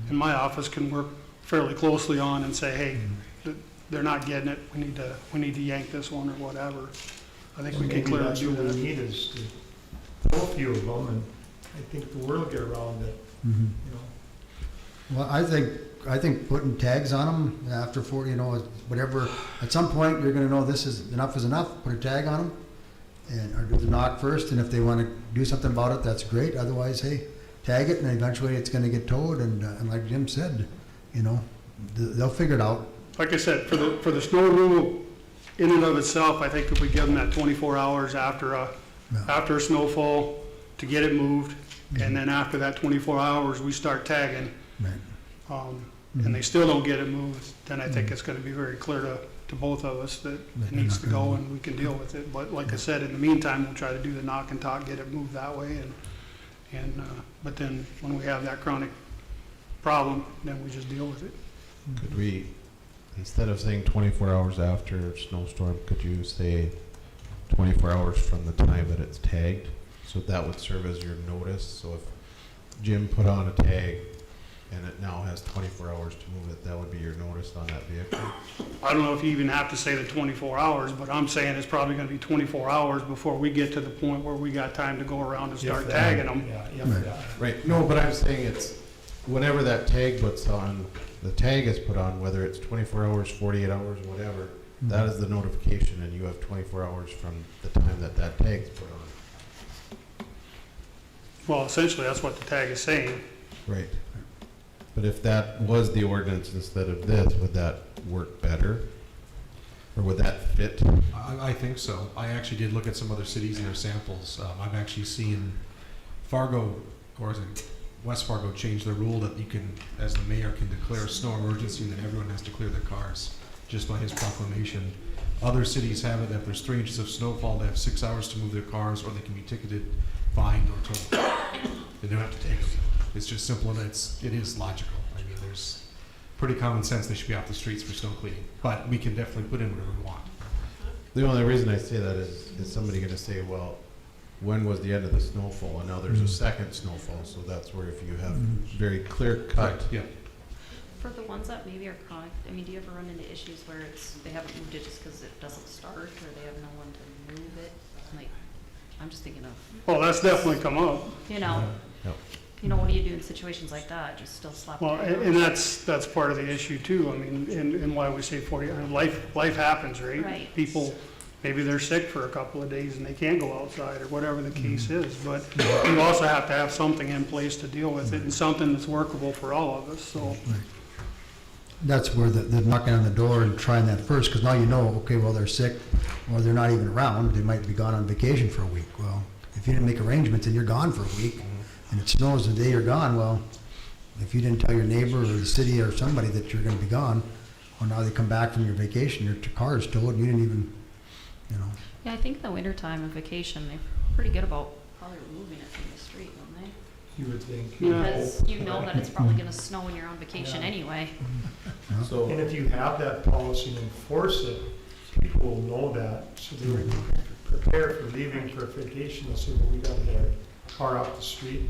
and my office can work fairly closely on and say, hey, they're not getting it, we need to yank this one or whatever. I think we can clearly That's do what we that. need is to pull a few of them, and I think the word will get around it, you know. well, I think putting tags on them after 40, you know, whatever, at some point, you're gonna know this is enough, put a tag on them, or do the knock first, and if they wanna do something about it, that's great, otherwise, hey, tag it, and eventually it's gonna get towed, and like Jim said, you know, they'll figure it out. Like I said, for the snow removal in and of itself, I think if we give them that 24 hours after a snowfall to get it moved, and then after that 24 hours, we start tagging, Right. and they still don't get it moved, then I think it's gonna be very clear to both of us that it needs to go and we can deal with it. But like I said, in the meantime, we'll try to do the knock and talk, get it moved that way, but then when we have that chronic problem, then we just deal with it. Could we instead of saying 24 hours after a snowstorm, could you say 24 hours from the time that it's tagged? So that would serve as your notice. So if Jim put on a tag and it now has 24 hours to move it, that would be your notice on that vehicle? I don't know if you even have to say the 24 hours, but I'm saying it's probably gonna be 24 hours before we get to the point where we got time to go around and start If that- tagging them. Yeah, if that. Right, no, but I'm saying it's, whenever that tag puts on, the tag is put on, whether it's 24 hours, 48 hours, whatever, that is the notification, and you have 24 hours from the time that that tag's put on. Well, essentially, that's what the tag is saying. Right. But if that was the ordinance instead of this, would that work better? Or would that fit? I think so. I actually did look at some other cities and their samples. I've actually seen Fargo, or is it West Fargo, change the rule that you can, as the mayor, can declare a snow emergency and then everyone has to clear their cars just by his proclamation. Other cities have it that if there's 3 inches of snowfall, they have 6 hours to move their cars, or they can be ticketed, fined, or told. They don't have to take them. It's just simple and it is logical. I mean, there's pretty common sense they should be off the streets for snow cleaning, but we can definitely put in whatever we want. The only reason I say that is somebody gonna say, well, when was the end of the snowfall? And now there's a second snowfall, so that's where if you have very clear cut. Yeah. For the ones that maybe are chronic, I mean, do you ever run into issues where they haven't moved it just because it doesn't start, or they have no one to move it? Like, I'm just thinking of, Well, that's definitely come up. you know, Yep. what do you do in situations like that? Just still slap Well, it and that's part of the issue too. I mean, and why we say 40, life happens, right? Right. People, maybe they're sick for a couple of days and they can't go outside or whatever the case is. But you also have to have something in place to deal with it and something that's workable for all of us, so. That's where the knocking on the door and trying that first, because now you know, okay, well, they're sick, or they're not even around, they might be gone on vacation for a week. Well, if you didn't make arrangements and you're gone for a week, and it snows the day you're gone, well, if you didn't tell your neighbor or the city or somebody that you're gonna be gone, or now they come back from your vacation, your car is towed, and you didn't even, you know. Yeah, I think in the wintertime and vacation, they're pretty good about probably removing it from the street, don't they? You would think. Yeah. Because you know that it's probably gonna snow when you're on vacation Yeah. anyway. So, And if you have that policy and enforce it, people will know that, so they would prepare for leaving for vacation. They'll say, well, we gotta get our car off the street,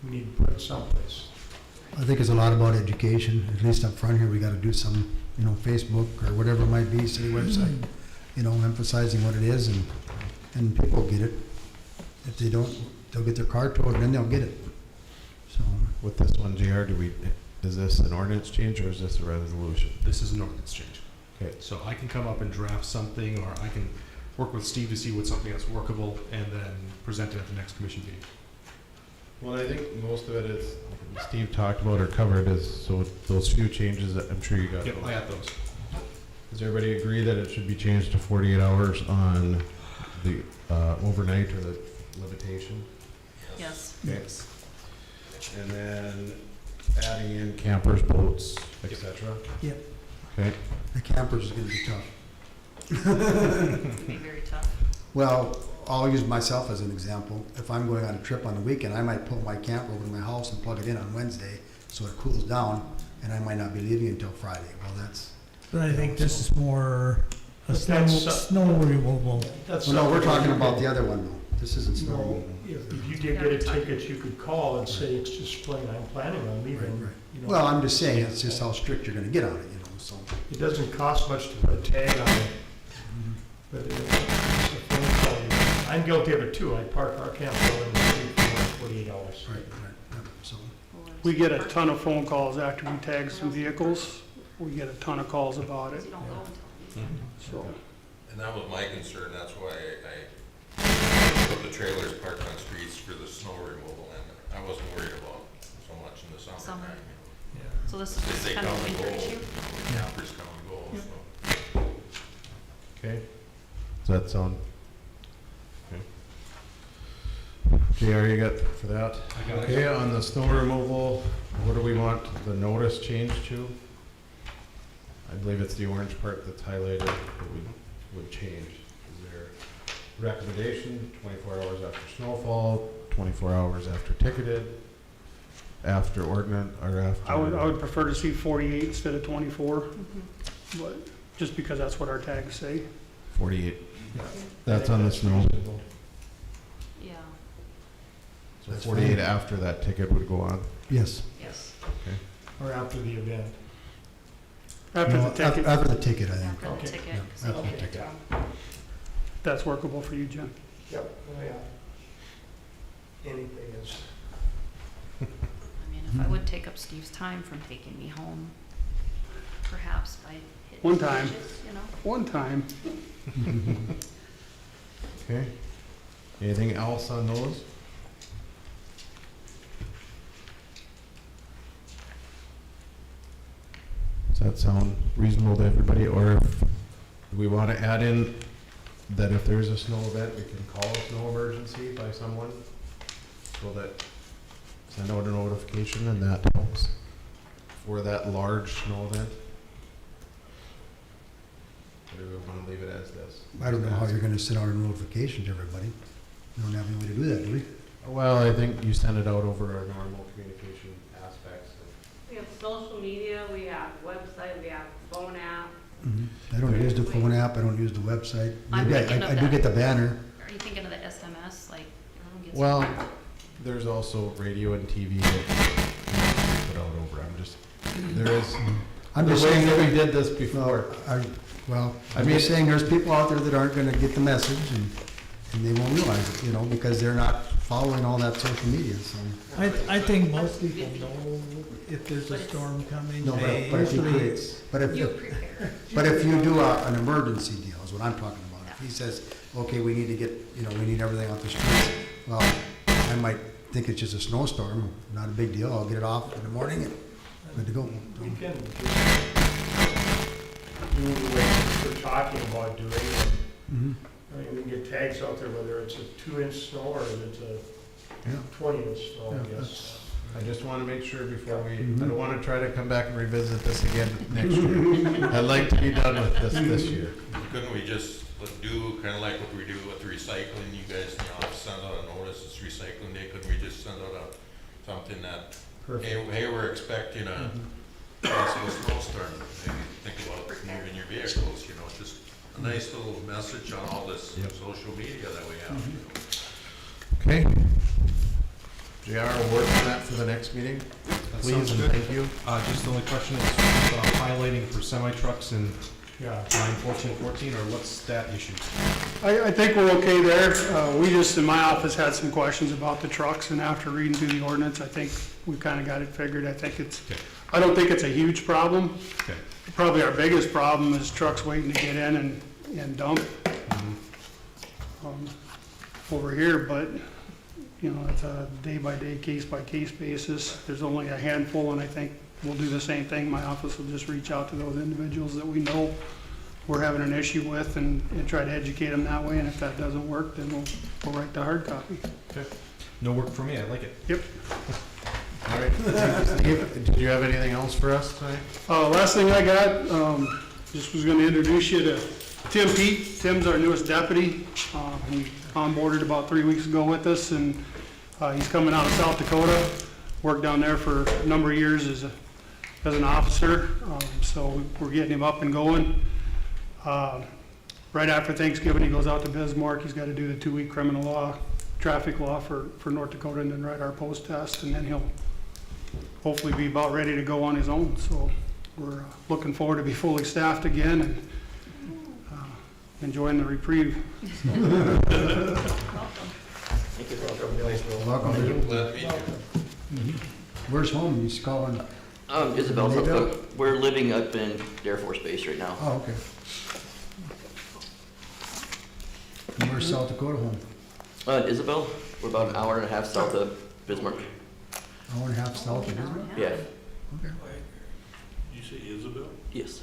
we need to put it someplace. I think it's a lot about education, at least up front here, we gotta do some, you know, Facebook or whatever it might be, city website, you know, emphasizing what it is, and people get it. If they don't, they'll get their car towed, and then they'll get it. So, with this one, JR, is this an ordinance change or is this a resolution? This is an ordinance change. Okay. So I can come up and draft something, or I can work with Steve to see what's something that's workable, and then present it at the next commission meeting. Well, I think most of it is, Steve talked about or covered, is, so those few changes, that I'm sure you got Yep, those. I have those. Does everybody agree that it should be changed to 48 hours on the overnight or the limitation? Yes. Okay. And then adding in campers, boats, et cetera? Yep. Okay, the campers is gonna be tough. It'd be very tough. Well, I'll use myself as an example. If I'm going on a trip on the weekend, I might pull my camper over to my house and plug it in on Wednesday, so it cools down, and I might not be leaving until Friday. Well, that's, But I think this is more a But snow, that's- snow removal. That's well, no, we're something talking you about could- the other one, though. This isn't You snow. know, if you did get a ticket, you could call and say, it's just plain, I'm planning on Right, leaving. right. You know. Well, I'm just saying, it's just how strict you're gonna get on it, you know, so. It doesn't cost much to put a tag on it, but it's a phone call. I'm guilty of it too. I park our camper in the street for 48 hours. Right, right, so. We get a ton of phone calls after we tag some vehicles. We get a ton of calls about it, You don't go until. so. And that was my concern, that's why I put the trailers parked on streets for the snow removal, and I wasn't worried about so much in the Summer. summertime. So this is They just say kind of a come and winter go. issue? Campers come and go, so. okay. Does that sound? Okay. JR, you got for that? I got it. Okay, on the snow removal, what do we want the notice changed to? I believe it's the orange part that's highlighted that we would change. Is there recommendation, 24 hours after snowfall, 24 hours after ticketed? after ordinance, or after? I would prefer to see 48 instead of 24, but, just because that's what our tags say. 48. That's on the snow. Yeah, So 48 after that ticket would go on. Yes. yes, Or after the event? After No, the ticket, After the ticket, I think. after the Okay. ticket. Yeah, 'cause after they the get- ticket. that's workable for you, Jim. Yep, oh yeah. Anything is. I mean, if I would take up Steve's time from taking me home, perhaps by hitting One time. ditches, you know? One time. Okay. Anything else on those? Does that sound reasonable to everybody, or if we want to add in that if there's a snow event, we can call a snow emergency by someone, so that send out a notification and that helps for that large snow event? Or do we want to leave it as this? I don't know how you're gonna send out a notification to everybody. We don't have any way to do that, do we? Well, I think you send it out over our normal communication aspects. We have social media, we have website, we have phone app. I don't use the phone app, I don't use the website. I'm Maybe thinking of I do that. get the banner. Are you thinking of the SMS, like, everyone gets? Well, there's also radio and TV that put out over. I'm just, there is, I'm there's just ways saying that we that did this before. well, I I'm mean- just saying there's people out there that aren't gonna get the message and they won't realize it, you know, because they're not following all that social media, so. I think most people know if there's a storm coming. No, They but if you usually- create, but You if, prepare. but if you do an emergency deal, is what I'm talking about. If he says, okay, we need to get, you know, we need everything off the streets, well, I might think it's just a snowstorm, not a big deal, I'll get it off in the morning and good to go. We can do the way we're talking about doing it. Mhm. I mean, we can get tags out there, whether it's a 2-inch snow or if it's a Yeah. 20-inch snow, Yeah, I guess. I just want to make sure before we, Mhm. I don't want to try to come back and revisit this again next year. I'd like to be done with this year. Couldn't we just do kind of like what we do with the recycling? You guys, send out a notice, it's recycling day. Couldn't we just send out something that, hey, we're expecting a possible snowstorm. Maybe think about moving your vehicles, just a nice little message on all this Yep. social media that we have. Okay. JR, will work on that for the next meeting, That please, sounds and good. thank you. Just the only question is highlighting for semi-trucks in Yeah. line 1414, or what's that issue? I think we're okay there. We just, in my office, had some questions about the trucks, and after reading through the ordinance, I think we kind of got it figured. I think Okay. I don't think it's a huge problem. Okay. Probably our biggest problem is trucks waiting to get in and dump over here, but, it's a day-by-day, case-by-case basis. There's only a handful, and I think we'll do the same thing. My office will just reach out to those individuals that we know we're having an issue with and try to educate them that way, and if that doesn't work, then we'll write the hard copy. No work for me, I like it. Yep. All right, thank you, Steve. Did you have anything else for us tonight? Last thing I got, just was gonna introduce you to Tim Pete. Tim's our newest deputy. He onboarded about 3 weeks ago with us, and he's coming out of South Dakota. Worked down there for a number of years as an officer, so we're getting him up and going. Right after Thanksgiving, he goes out to Bismarck. He's got to do the 2-week criminal law, traffic law for North Dakota, and then write our post test, and then he'll hopefully be about ready to go on his own. So we're looking forward to be fully staffed again and enjoying the reprieve. Welcome. Glad to meet you. Where's home? You just calling? Isabel's up, Mayville? but we're living up in the Air Force Base right now. Oh, okay. And where's South Dakota home? Isabel, we're about an hour and a half south of Bismarck. Hour and a half south of Bismarck? Yeah, Okay. You say Isabel? yes.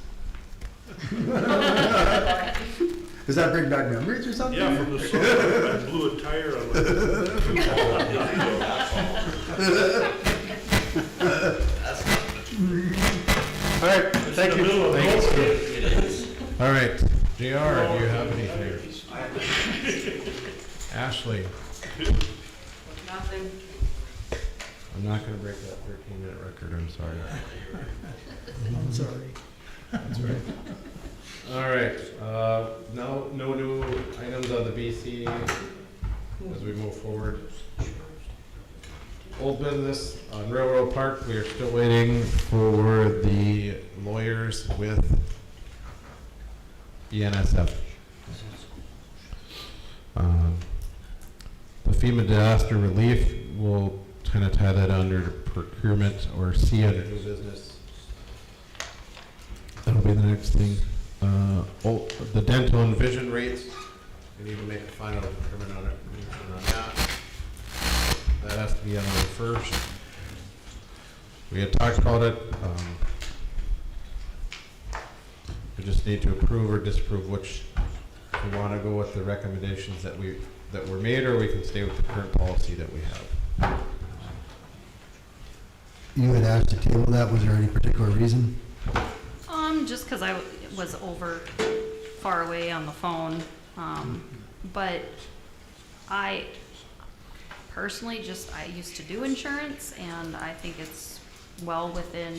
Does that bring back memories or something? Yeah, from the summer, I blew a tire on All right, thank you. All right, JR, do you have anything? Ashley? Nothing. I'm not gonna break that 13-minute record, I'm sorry. I'm sorry. That's right. All right, no new items on the BC as we move forward. Old business on Railroad Park, we are still waiting for the lawyers with BNSF. The FEMA disaster relief will kind of tie that under procurement or C under new business. That'll be the next thing. The dental and vision rates, we need to make a final procurement on it. On that. That has to be on the first. We had talked about it. We just need to approve or disapprove which we want to go with the recommendations that were made, or we can stay with the current policy that we have. You had asked to table that, was there any particular reason? Just because I was over far away on the phone, but I personally I used to do insurance, and I think it's well within,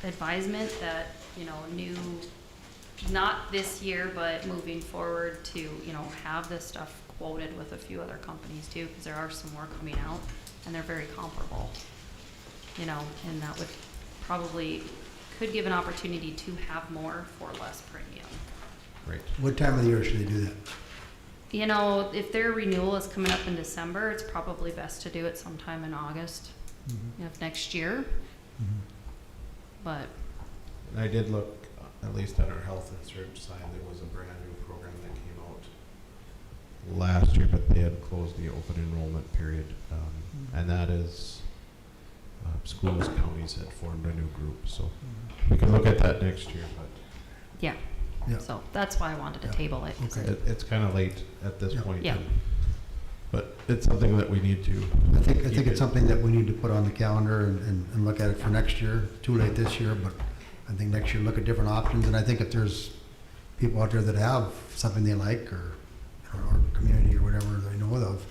advisement that, not this year, but moving forward to, have this stuff quoted with a few other companies too, because there are some more coming out, and they're very comparable, and that would probably could give an opportunity to have more for less premium. Right. What time of the year should they do that? If their renewal is coming up in December, it's probably best to do it sometime in August of next year. But And I did look, at least on our health insurance side, there was a brand new program that came out last year, but they had closed the open enrollment period. And that is schools, counties had formed a new group, so we can look at that next year, but yeah. Yeah. So that's why I wanted to table it. Okay. it's kind of late at this Yeah. point. Yeah. But it's something that we need to. I think it's something that we need to put on the calendar and look at it for next year. Too late this year, but I think next year look at different options. And I think if there's people out there that have something they like or community or whatever they know of,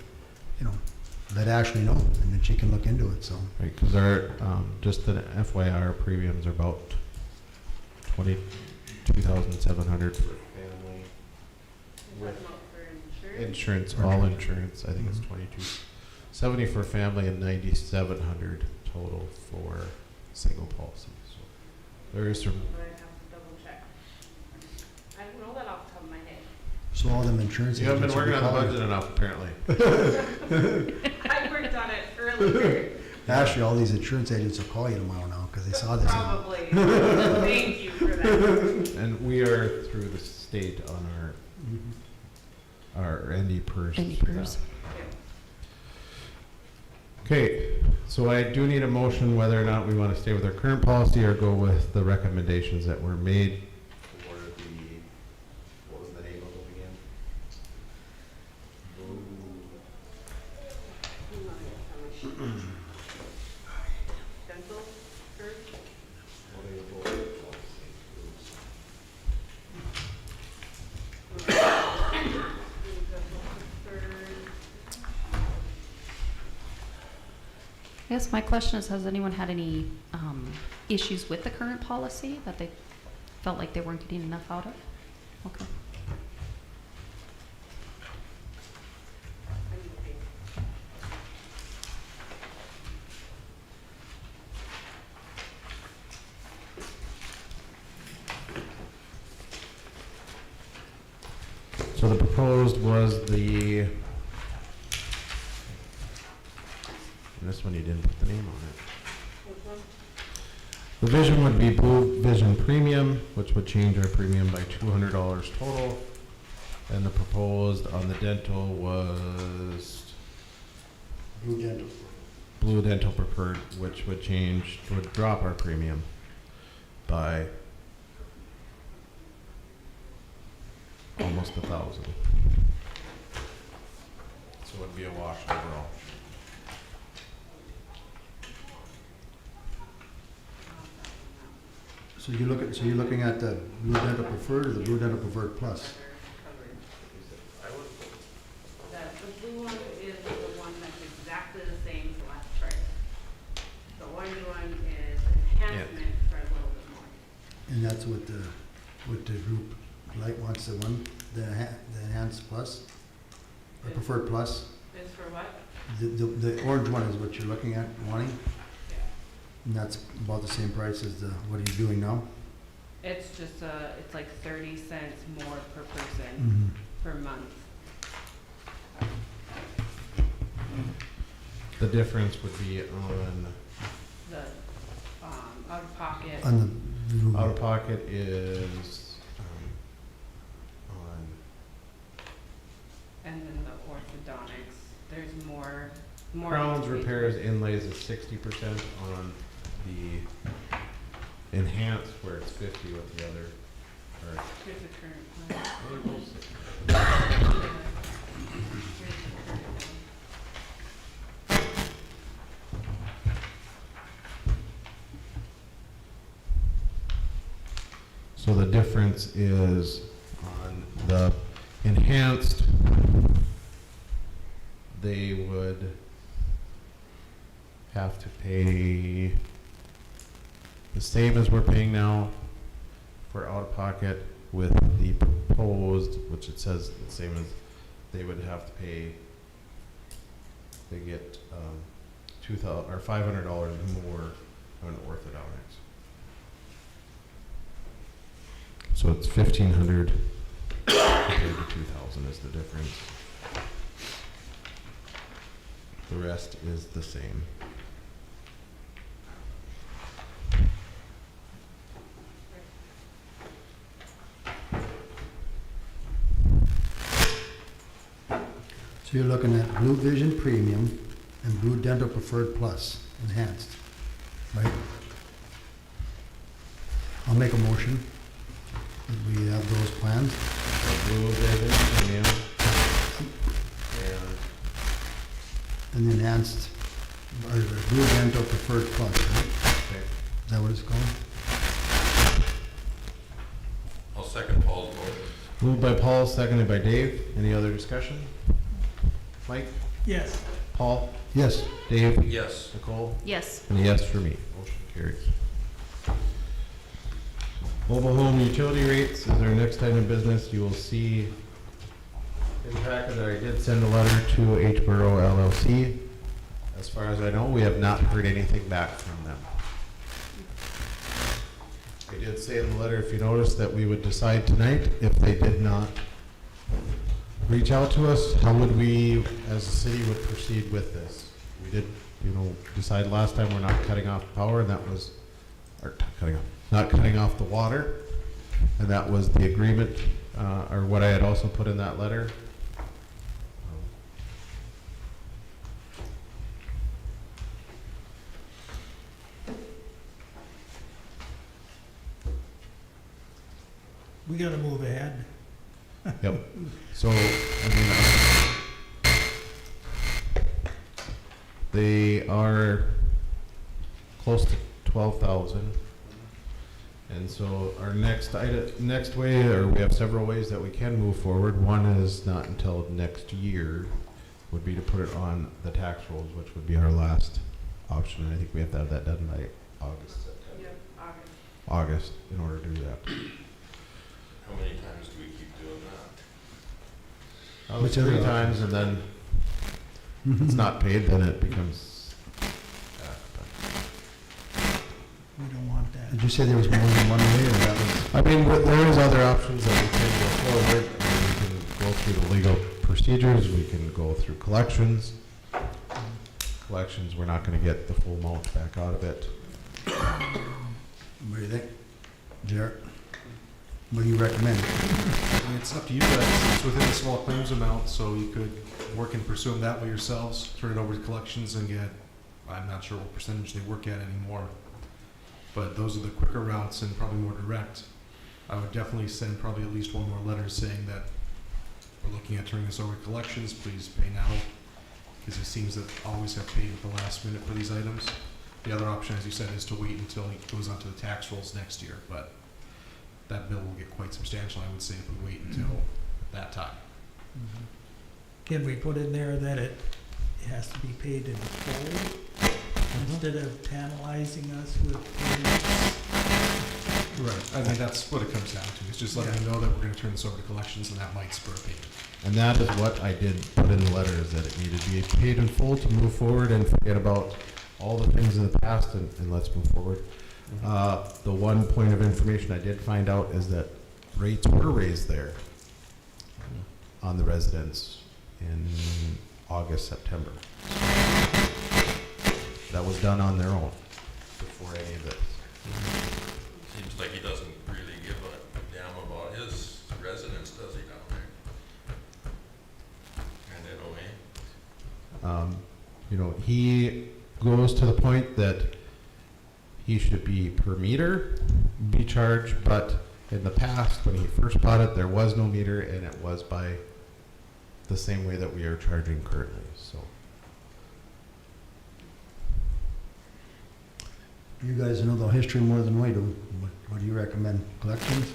let Ashley know, and then she can look into it. So Right, because our just the FYI, our premiums are about 22,700 for family. With insurance, all insurance, I think it's 2270 for family and 9,700 total for single policy. So there is some. But I'd have to double check. I don't know that off the top of my head. so all them insurance You haven't been agents will working be on the calling. budget enough, apparently. I worked on it earlier. Actually, all these insurance agents will call you tomorrow now because they saw this. Probably. Thank you for that. And we are through the state on our ND PERS. ND-PERS. Okay, so I do need a motion whether or not we want to stay with our current policy or go with the recommendations that were made for the, what was the name of it again? Dental first? I guess my question is, has anyone had any issues with the current policy that they felt like they weren't getting enough out of? Okay. So the proposed was the, and this one you didn't put the name on it. The vision would be Blue Vision Premium, which would change our premium by $200 total. And the proposed on the dental was Blue Dental. Blue Dental Preferred, which would drop our premium by almost 1,000. So it would be a wash overall. So you're looking at the Blue Dental Preferred or the Blue Dental Preferred Plus? The blue one is the one that And that's what the group light wants, the one, the enhanced plus, or preferred plus. Is for what? The orange one is what you're looking at, wanting, Yeah. and that's about the same price as the, what are you doing now? It's just it's like 30 cents more per person per month. The difference would be on, The out of pocket. On the, out of pocket is, on, And then the orthodontics, there's more. crowns, repairs, inlays is 60% on the enhanced, where it's 50 with the other, or Here's the current plan. Here's the current one. so the difference is on the enhanced, they would have to pay the same as we're paying now for out-of-pocket, with the proposed, which it says the same as, they would have to pay, they get $2,000 or $500 more on orthodontics. So it's 1,500 compared to 2,000 is the difference. The rest is the same. so you're looking at Blue Vision Premium and Blue Dental Preferred Plus Enhanced, right? I'll make a motion that we have those plans. Blue Vision Premium And the enhanced, or the Blue Dental Preferred Plus, right? okay. Is that what it's called? I'll second Paul's motion. Moved by Paul, seconded by Dave. Any other discussion? Mike? Yes. Paul? Yes. Dave? Yes. Nicole? Yes. And a yes for me. Motion carries. Mobile home utility rates is our next item of business. You will see in the packet that I did send a letter to Hillsboro LLC. As far as I know, we have not heard anything back from them. They did say in the letter, if you notice, that we would decide tonight if they did not reach out to us, how would we, as a city, would proceed with this? We did, decide last time we're not cutting off power, and that was, or not cutting off the water, and that was the agreement, or what I had also put in that letter. We gotta move ahead. Yep. So, I mean, they are close to 12,000. And so our next way, or we have several ways that we can move forward. One is not until next year, would be to put it on the tax rolls, which would be our last option. And I think we have to have that done by August, September. Yep, August. August, in order to do that. How many times do we keep doing that? Which 3 times, and then if it's not paid, then it becomes, We don't want that. Did you say there was more than one way, or that was? I mean, there is other options that we can go forward. I mean, we can go through the legal procedures, we can go through collections. Collections, we're not gonna get the full amount back out of it. What do you think? Jarrett? What do you recommend? I mean, it's up to you guys. It's within the small claims amount, so you could work and pursue them that way yourselves, turn it over to collections and get, I'm not sure what percentage they work at anymore. But those are the quicker routes and probably more direct. I would definitely send probably at least one more letter saying that we're looking at turning this over to collections, please pay now. Because it seems that always have paid at the last minute for these items. The other option, as you said, is to wait until it goes onto the tax rolls next year, but that bill will get quite substantial, I would say, if we wait until that time. Can we put in there that it has to be paid in full instead of tantalizing us with payments? Right, I mean, that's what it comes down to, it's just letting them know that we're gonna turn this over to collections, and that might spur payment. And that is what I did put in the letter, is that it needed to be paid in full to move forward and forget about all the things in the past and let's move forward. The one point of information I did find out is that rates were raised there on the residents in August, September. That was done on their own before any of this. Seems like he doesn't really give a damn about his residents, does he, down there? And in a way. You know, he goes to the point that he should be per meter be charged, but in the past, when he first bought it, there was no meter and it was by the same way that we are charging currently, so. You guys know the history more than we do. What do you recommend? Collections?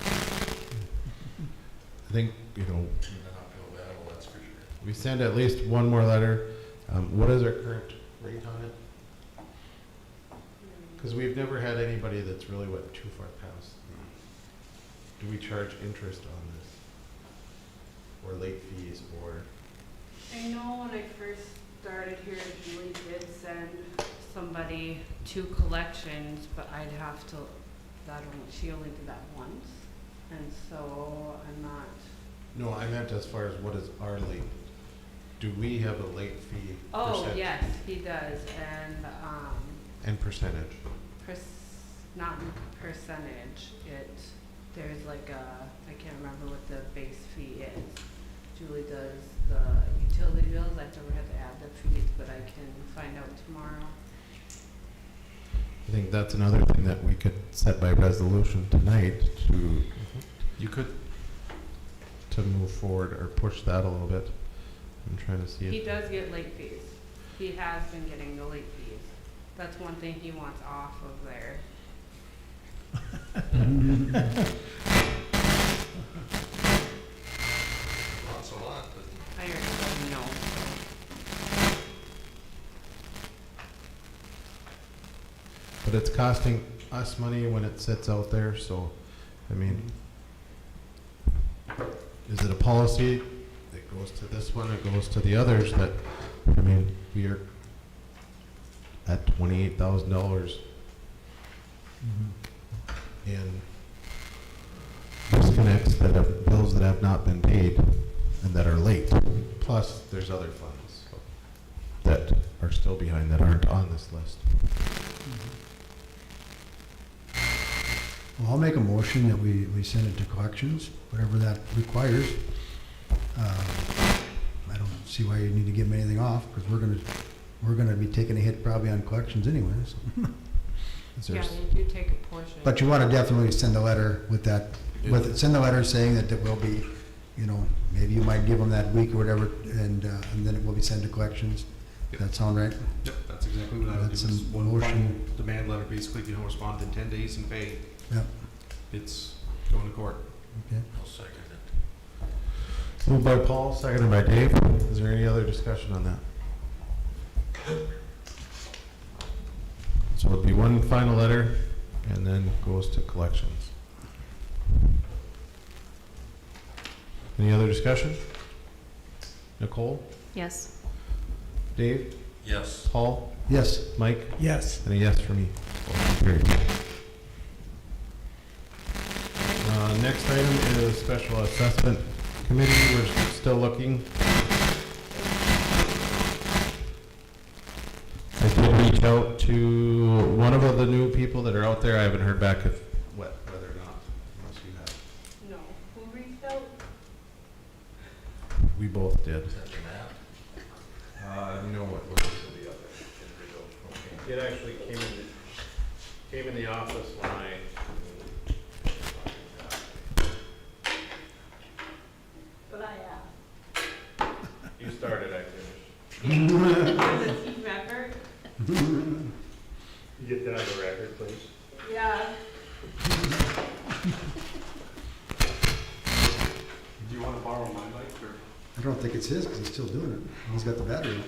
I think, you know, In an uphill battle, that's for sure. we send at least one more letter. What is our current rate on it? Because we've never had anybody that's really went too far past the, do we charge interest on this? Or late fees, or? I know when I first started here, Julie did send somebody to collections, but I'd have to, she only did that once, and so I'm not. No, I meant as far as what is our late? Do we have a late fee? Oh, percent- yes, he does, And percentage? not in percentage, there's like I can't remember what the base fee is. Julie does the utility bills, I've never had to add the fees, but I can find out tomorrow. I think that's another thing that we could set by resolution tonight to, You could, to move forward or push that a little bit. I'm trying to see He if, does get late fees. He has been getting the late fees. That's one thing he wants off of there. Lots a lot, but I already told him no. but it's costing us money when it sits out there, so, I mean, is it a policy that goes to this one, it goes to the others that, I mean, we are at $28,000 in disconnects that have, bills that have not been paid and that are late. Plus, there's other funds that are still behind that aren't on this list. Well, I'll make a motion that we send it to collections, whatever that requires. I don't see why you need to give them anything off, because we're gonna be taking a hit probably on collections anyways. Is there Yeah, s- they do take a portion. But you wanna definitely send a letter with that, send a letter saying that it will be, you know, maybe you might give them that week or whatever, and then it will be sent to collections. Does that sound right? yep, that's exactly what I would do, That's is a one motion. final demand letter, basically, if you don't respond in 10 days and pay, Yep. it's going to court. Okay. I'll second it. Moved by Paul, seconded by Dave. Is there any other discussion on that? So it'd be one final letter and then goes to collections. Any other discussion? Nicole? Yes. Dave? Yes. Paul? Yes. Mike? Yes. And a yes for me. Motion carried. Next item is special assessment committee. We're still looking. I did reach out to one of the new people that are out there. I haven't heard back if, whether or not, unless you have. No. Who reached out? We both did. Is that the map? No, it was the other. It actually came in the office when I. But I You started, I finished. Was it team effort? You get that on the record, please. Yeah. Do you want to borrow my mic, or? I don't think it's his, because he's still doing it. He's got the battery.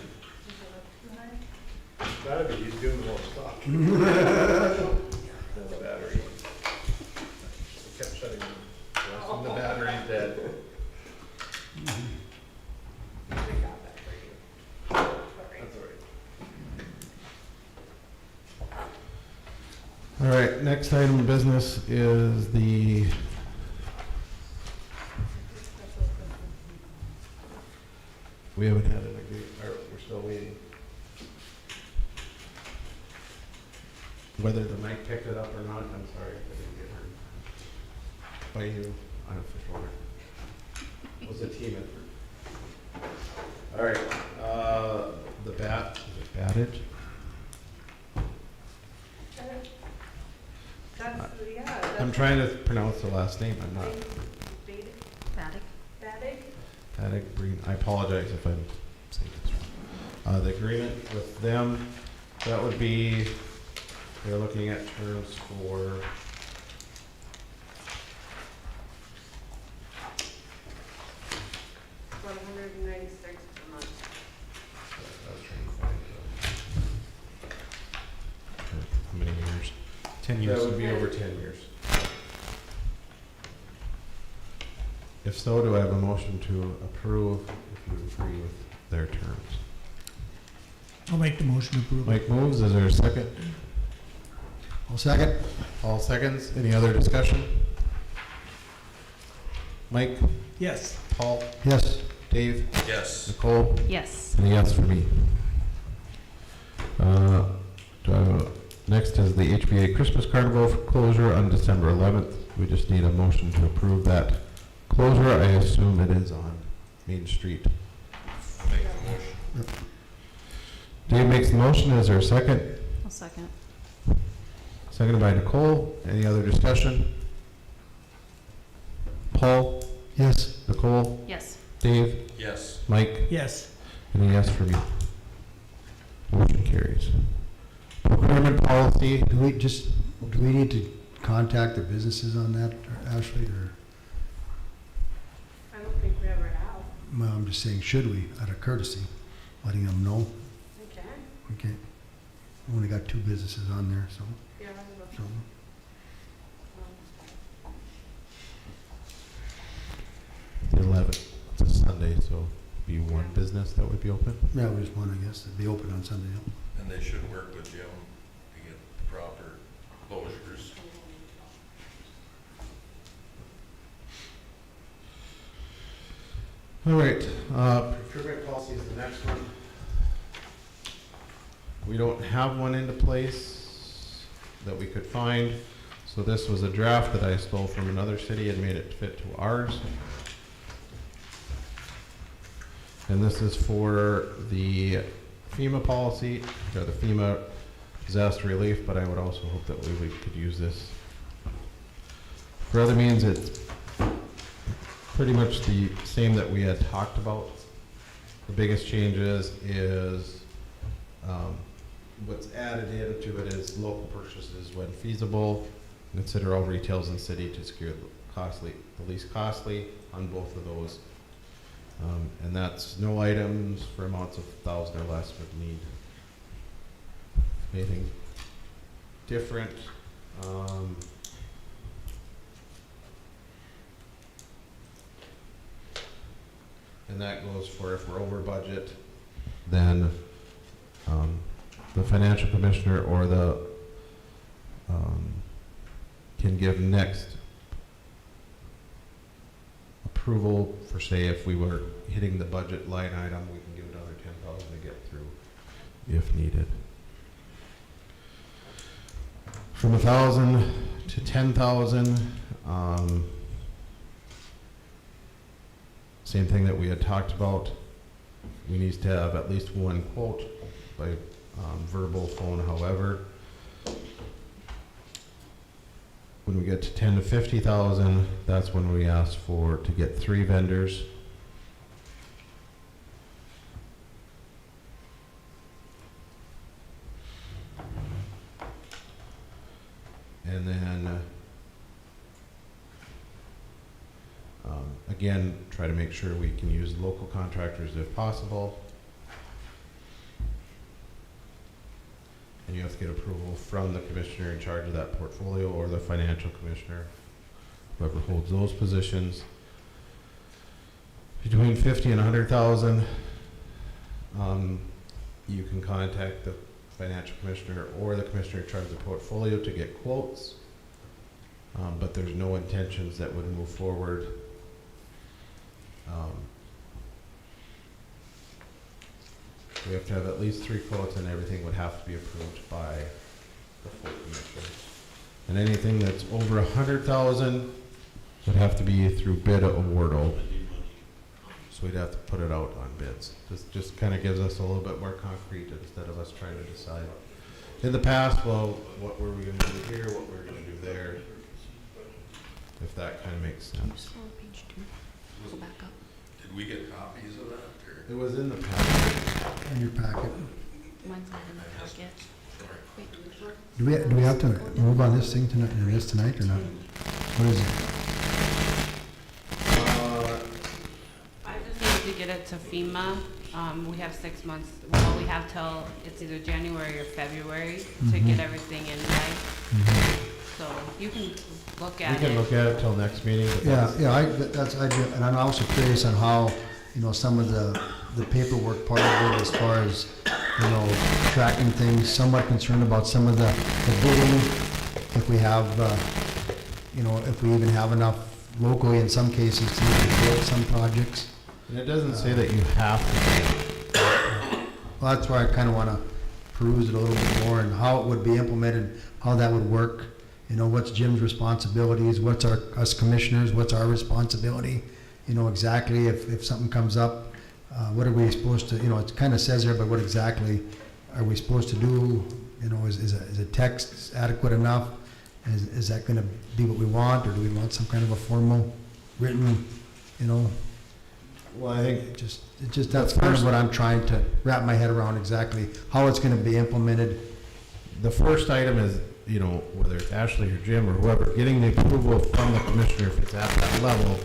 Gotta be, he's doing the most stuff. The battery. next item of business is we haven't had an agreement, or we're still waiting. Whether the mic picked it up or not, I'm sorry, I didn't get heard. By you, unofficial. Was a team effort. All right, the battage? I'm trying to pronounce the last name, I'm not. Paddock Green, I apologize if I'm saying this wrong. The agreement with them, that would be, they're looking at terms for $196 per month. I was trying to find how many years? 10 years. That would be over 10 years. If so, do I have a motion to approve if you agree with their terms? I'll make the motion to approve. Mike moves, is there a second? I'll second. All seconds, any other discussion? Mike, Yes. Paul, Yes. Dave, Yes. Nicole, Yes. and a yes for me. Next is the HBA Christmas Carnival closure on December 11th. We just need a motion to approve that closure. I assume it is on Main Street. I'll make the motion. Dave makes the motion. Is there a second? I'll second. Seconded by Nicole. Any other discussion? Paul, Yes. Nicole, Yes. Dave, Yes. Mike, Yes. and a yes for me. Motion carries. Procurement policy. Do we need to contact the businesses on that, Ashley, or, I don't think we ever have. well, I'm just saying, should we, out of courtesy, letting them know? Okay. Okay. We only got 2 businesses on there, so, Yeah, so. The 11th. It's a Sunday, so be one business that would be open. Yeah, we just want, I guess, to be open on Sunday. And they should work with Jim to get the proper closures. All right, procurement policy is the next one. We don't have one into place that we could find, so this was a draft that I stole from another city and made it fit to ours. And this is for the FEMA policy, or the FEMA disaster relief, but I would also hope that we could use this for other means. It's pretty much the same that we had talked about. The biggest changes is what's added into it is local purchases when feasible. Consider all retails in the city to secure the least costly on both of those. And that's no items for amounts of 1,000 or less would need anything different. And that goes for if we're over budget, then the financial commissioner or the can give next approval for, say, if we were hitting the budget line item, we can give another 10,000 to get through if needed. From 1,000 to 10,000, same thing that we had talked about. We need to have at least one quote by verbal, phone, however. When we get to 10 to 50,000, that's when we ask to get 3 vendors. And then, again, try to make sure we can use local contractors if possible. And you have to get approval from the commissioner in charge of that portfolio or the financial commissioner, whoever holds those positions. Between 50 and 100,000, you can contact the financial commissioner or the commissioner in charge of the portfolio to get quotes. but there's no intentions that would move forward. We have to have at least 3 quotes, and everything would have to be approved by the full commissioners. And anything that's over 100,000 would have to be through bid award. So we'd have to put it out on bids. This just kind of gives us a little bit more concrete instead of us trying to decide. In the past, well, what were we going to do here, what we're going to do there, if that kind of makes sense. Page 2. Go back up. Did we get copies of that, or? It was in the past. In your packet. Mine's not in the packet. Sorry. Wait, Do we have to move on this thing tonight, or not? What is it? I just need to get it to FEMA. We have 6 months, well, we have till, it's either January or February to get everything in right. So you can look We at can it. look at it till next meeting. But I do, and I'm also curious on how, some of the paperwork part of it as far as, tracking things, somewhat concerned about some of the bidding, if we have, if we even have enough locally in some cases to build some projects. And it doesn't say that you have to. Well, that's why I kind of want to peruse it a little bit more and how it would be implemented, how that would work. What's Jim's responsibilities, what's us commissioners, what's our responsibility? Exactly if something comes up, what are we supposed to, it kind of says there, but what exactly are we supposed to do? Is a text adequate enough? Is that going to be what we want, or do we want some kind of a formal written, Well, I think It just that's kind of what I'm trying to wrap my head around, exactly how it's going to be implemented. the first item is, whether it's Ashley or Jim or whoever, getting the approval from the commissioner if it's at that level.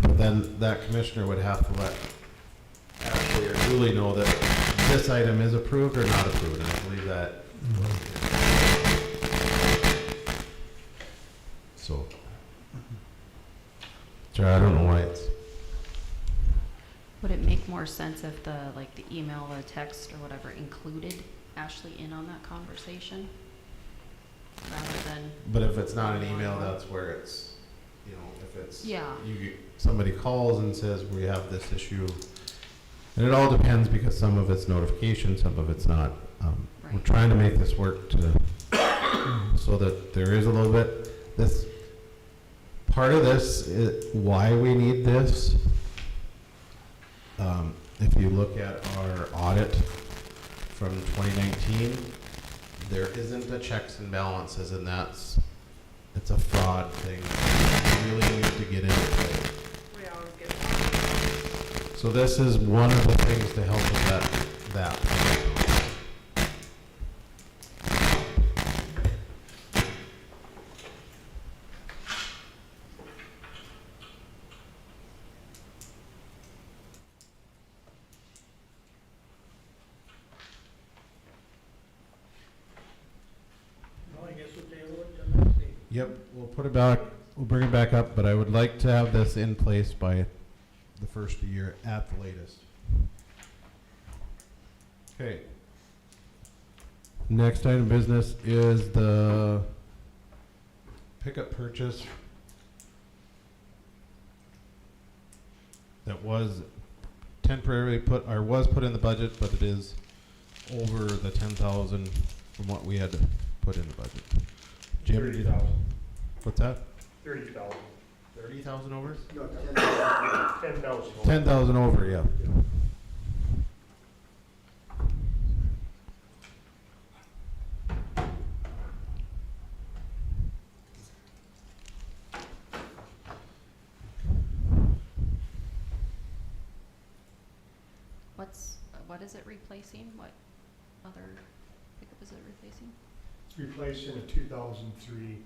But then that commissioner would have to let Ashley or Julie know that this item is approved or not approved. And I believe that. So, I don't know why it's. would it make more sense if the email or text or whatever included Ashley in on that conversation? Rather than, But if it's not an email, that's where it's, if it's. yeah, Somebody calls and says, we have this issue. And it all depends because some of it's notification, some of it's not. We're right. trying to make this work so that there is a little bit, this, part of this, why we need this. If you look at our audit from 2019, there isn't a checks and balances, and it's a fraud thing. You really need to get into it. We always get So this is one of the things to help with that. Well, I guess we'll table it till next week. Yep, we'll put it back, we'll bring it back up, but I would like to have this in place by the first of the year at the latest. Okay. Next item of business is the pickup purchase that was temporarily was put in the budget, but it is over the 10,000 from what we had put in the budget. Jim, 30,000. what's that? 30,000. 30,000 over? 10,000. 10,000 over, yeah. What is it replacing? What other pickup is it replacing? It's replacing a 2003.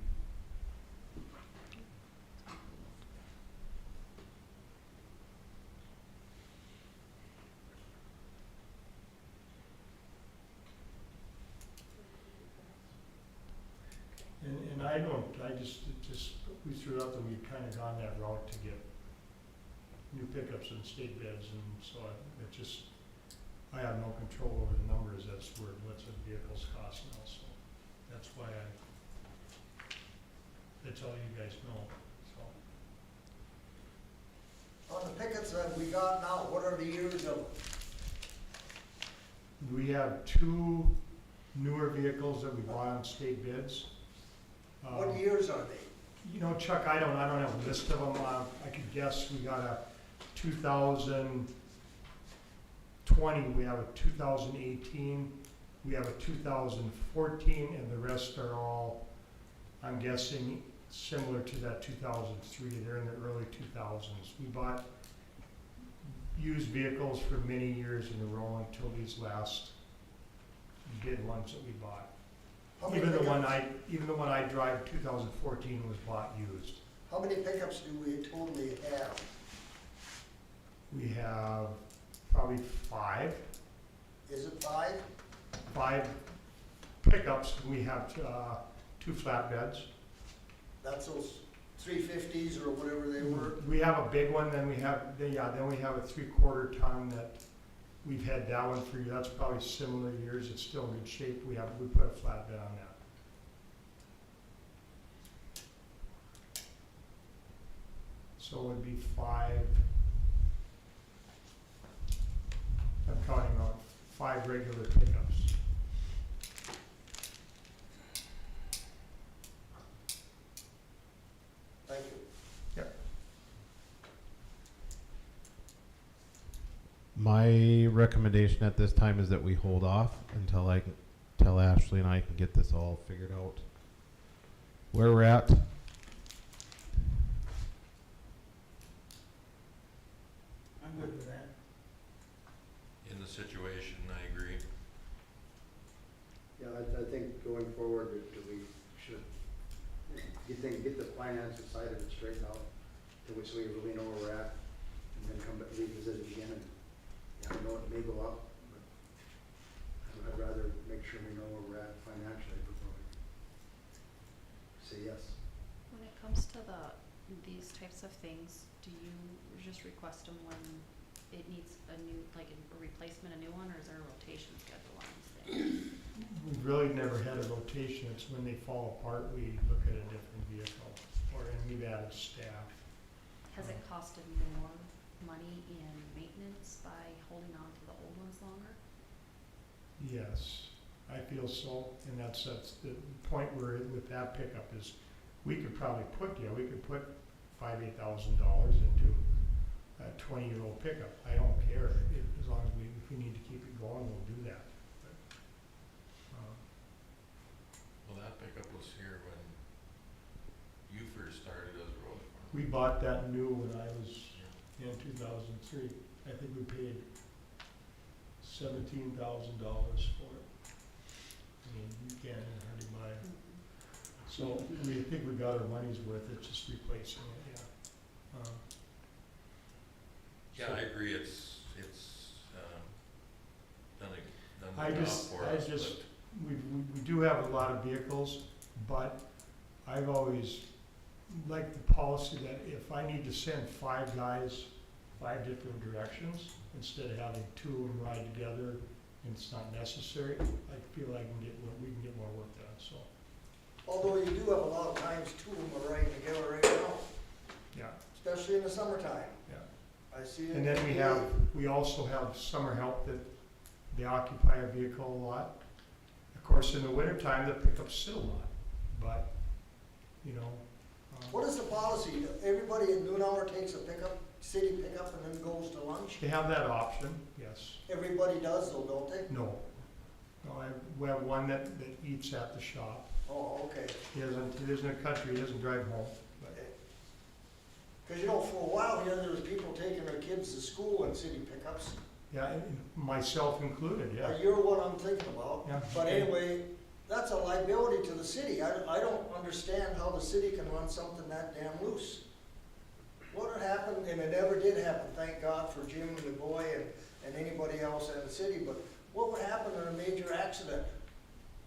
And we threw out that we'd kind of gone that route to get new pickups and state bids, and so I have no control over the numbers, that's where, what's a vehicle's cost now, so that's why That's all you guys know, so. On the pickups that we got now, what are the years of them? We have 2 newer vehicles that we bought on state bids. What years are they? You know, Chuck, I don't have a list of them. I could guess we got a 2020, we have a 2018, we have a 2014, and the rest are all, I'm guessing, similar to that 2003. They're in the early 2000s. We bought used vehicles for many years in a row until these last bid ones that we bought. How many Even the one pickups- I drive, 2014, was bought used. How many pickups do we totally have? We have probably 5 Is it 5? pickups. We have 2 flatbeds. That's those 350s or whatever they were? We have a big one, then we have a 3/4 ton that we've had that one for, that's probably similar years. It's still in good shape. We put a flatbed on that. So it would be 5, I'm counting on 5 regular pickups. Thank you. Yep. My recommendation at this time is that we hold off until Ashley and I can get this all figured out. Where we're at. I'm good with that. In the situation, I agree. Yeah, I think going forward, that we should get the finances side of it straightened out, so we really know where we're at, and then come back, revisit it again, and, yeah, I know it may go up, but I'd rather make sure we know where we're at financially before we say yes. When it comes to these types of things, do you just request them when it needs a new, like a replacement, a new one, or is there a rotation schedule on these things? We've really never had a rotation. It's when they fall apart, we look at a different vehicle, and we've added staff. Has it costed more money in maintenance by holding on to the old ones longer? Yes, I feel so, and that's the point where with that pickup is, we could probably put $5,000-8,000 into a 20-year-old pickup. I don't care, as long as if we need to keep it going, we'll do that. But, Well, that pickup was here when you first started as a road department. we bought that new when I was in 2003. I think we paid $17,000 for it. I mean, you can't hardly buy it. So we think we got our money's worth. It's just replacing it, yeah. Yeah, I agree, it's done the I job just, for I us, just, but we do have a lot of vehicles, but I've always liked the policy that if I need to send 5 guys 5 different directions, instead of having 2 of them ride together, and it's not necessary, I feel we can get more work done, so, Although you do have a lot of times 2 of them are riding together right now, yeah, especially in the summertime. yeah. I see it. And then we also have summer help that they occupy a vehicle a lot. Of course, in the wintertime, the pickups sit a lot, but, you know. What is the policy? Everybody at noon hour takes a pickup, city pickup, and then goes to lunch? They have that option, yes. Everybody does though, don't they? No. No, we have one that eats at the shop. Oh, okay. He lives in the country, he doesn't drive home, but, Because, you know, for a while here, there was people taking their kids to school in city pickups. yeah, and myself included, yeah. You're what I'm thinking about. Yeah. But anyway, that's a liability to the city. I don't understand how the city can run something that damn loose. What had happened, and it never did happen, thank God for Jim and the boy and anybody else in the city, but what would happen in a major accident?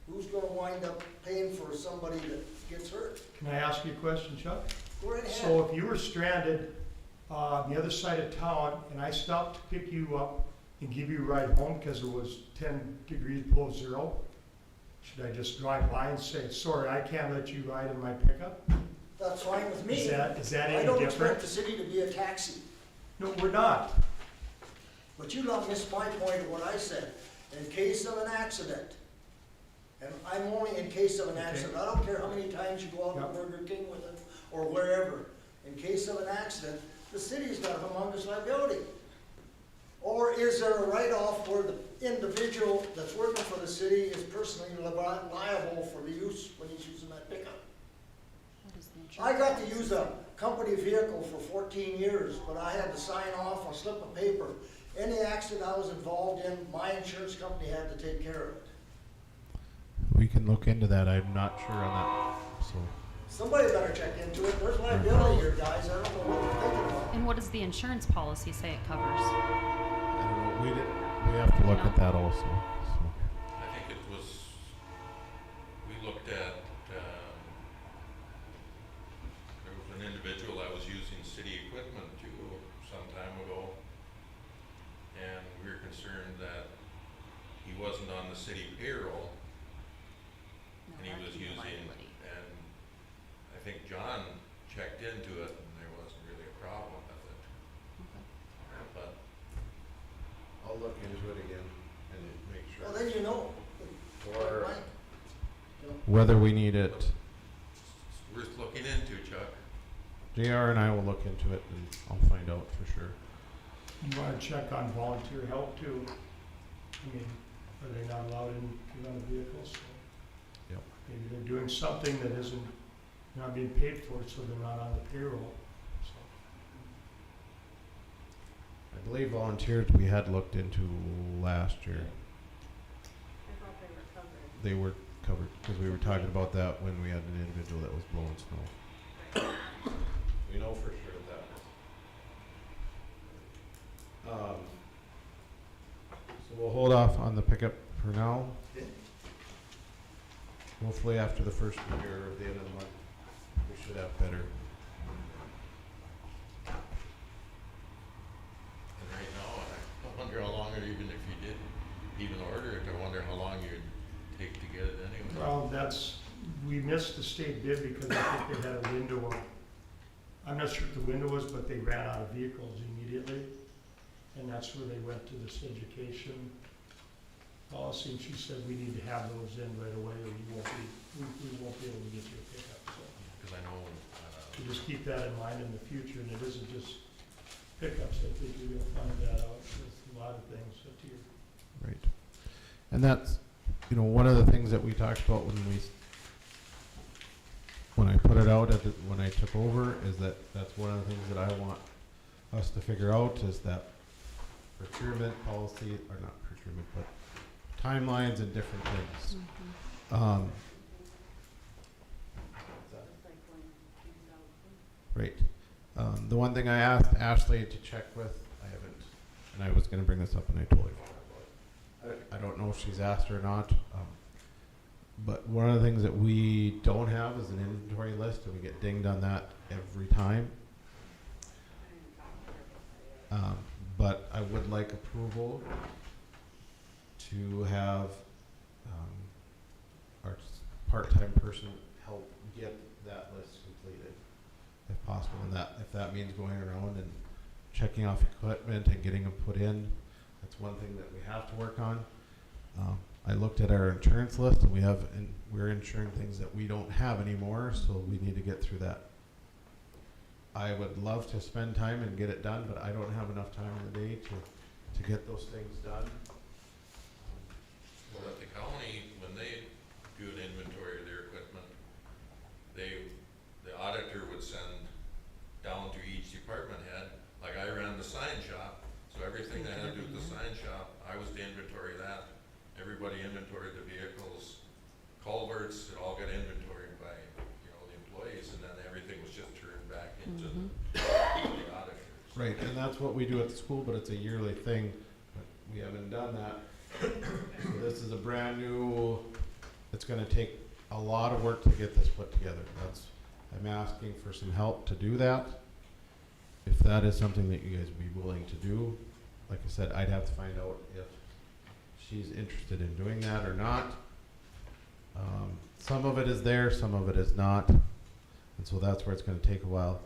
Who's gonna wind up paying for somebody that gets hurt? Can I ask you a question, Chuck? Go right ahead. So if you were stranded on the other side of town, and I stopped to pick you up and give you a ride home because it was 10 degrees below zero, should I just drive by and say, sorry, I can't let you ride in my pickup? that's fine with me. Is that I any don't different? expect the city to be a taxi. No, we're not. But you don't miss my point of what I said. In case of an accident, and I'm only in case of an accident, I don't care how many times you go out to Yep. Burger King with it, or wherever. In case of an accident, the city's got a humongous liability. Or is there a write-off where the individual that's working for the city is personally liable for the use when he's using that pickup? What is the I insurance got to policy use say? a company vehicle for 14 years, but I had to sign off a slip of paper. Any accident I was involved in, my insurance company had to take care of it. We can look into that. I'm not sure on that, so. Somebody better check into it. There's liability here, guys. I don't know what you're thinking about. And what does the insurance policy say it covers? I don't know, we have to look at that also, so. I think it was, we looked at, there was an individual that was using city equipment too, some time ago. And we were concerned that he wasn't on the city payroll, No, and he that was could be using, liability. and I think John checked into it, and there wasn't really a problem with it. Okay. But I'll look into it again and make sure. Well, then you know. Or- Right. You know, Whether we need it, it's worth looking into, Chuck. JR and I will look into it and I'll find out for sure. You wanna check on volunteer help too. I mean, are they not allowed in to run a vehicle, so. Yep. Maybe they're doing something that isn't, not being paid for, so they're not on the payroll, so. I believe volunteers we had looked into last year. I thought they were covered. They were covered, because we were talking about that when we had an individual that was blowing snow. We know for sure that. So we'll hold off on the pickup for now. Hopefully after the first year or the end of the month, we should have better. And right now, I wonder how long, or even if you did even order it, I wonder how long you'd take to get it anyway. Well, we missed the state bid because I think they had a window of, I'm not sure what the window was, but they ran out of vehicles immediately. And that's where they went to this education policy, and she said we need to have those in right away, or we won't be able to get you a pickup, so. Because I know, So just keep that in mind in the future, and it isn't just pickups, I think you're gonna find that out with a lot of things that you. Right. And that's, one of the things that we talked about when I put it out, when I took over, is that's one of the things that I want us to figure out is that procurement policy, or not procurement, but timelines and different things. Right. The one thing I asked Ashley to check with, I haven't, and I was gonna bring this up and I totally forgot about it. I don't know if she's asked or not, but one of the things that we don't have is an inventory list, and we get dinged on that every time. But I would like approval to have our part-time person help get that list completed, if possible. And if that means going around and checking off equipment and getting them put in, that's one thing that we have to work on. I looked at our insurance list, and we're insuring things that we don't have anymore, so we need to get through that. I would love to spend time and get it done, but I don't have enough time in the day to get those things done. well, at the county, when they do an inventory of their equipment, the auditor would send down to each department head, like I ran the sign shop, so everything that had to do with the sign shop, I was to inventory that. Everybody inventoried the vehicles, culverts, it all got inventoried by, the employees, and then everything was just turned back into the auditors. Right, and that's what we do at the school, but it's a yearly thing, but we haven't done that. So this is a brand new, it's gonna take a lot of work to get this put together. I'm asking for some help to do that. If that is something that you guys would be willing to do, like I said, I'd have to find out if she's interested in doing that or not. Some of it is there, some of it is not. And so that's where it's gonna take a while.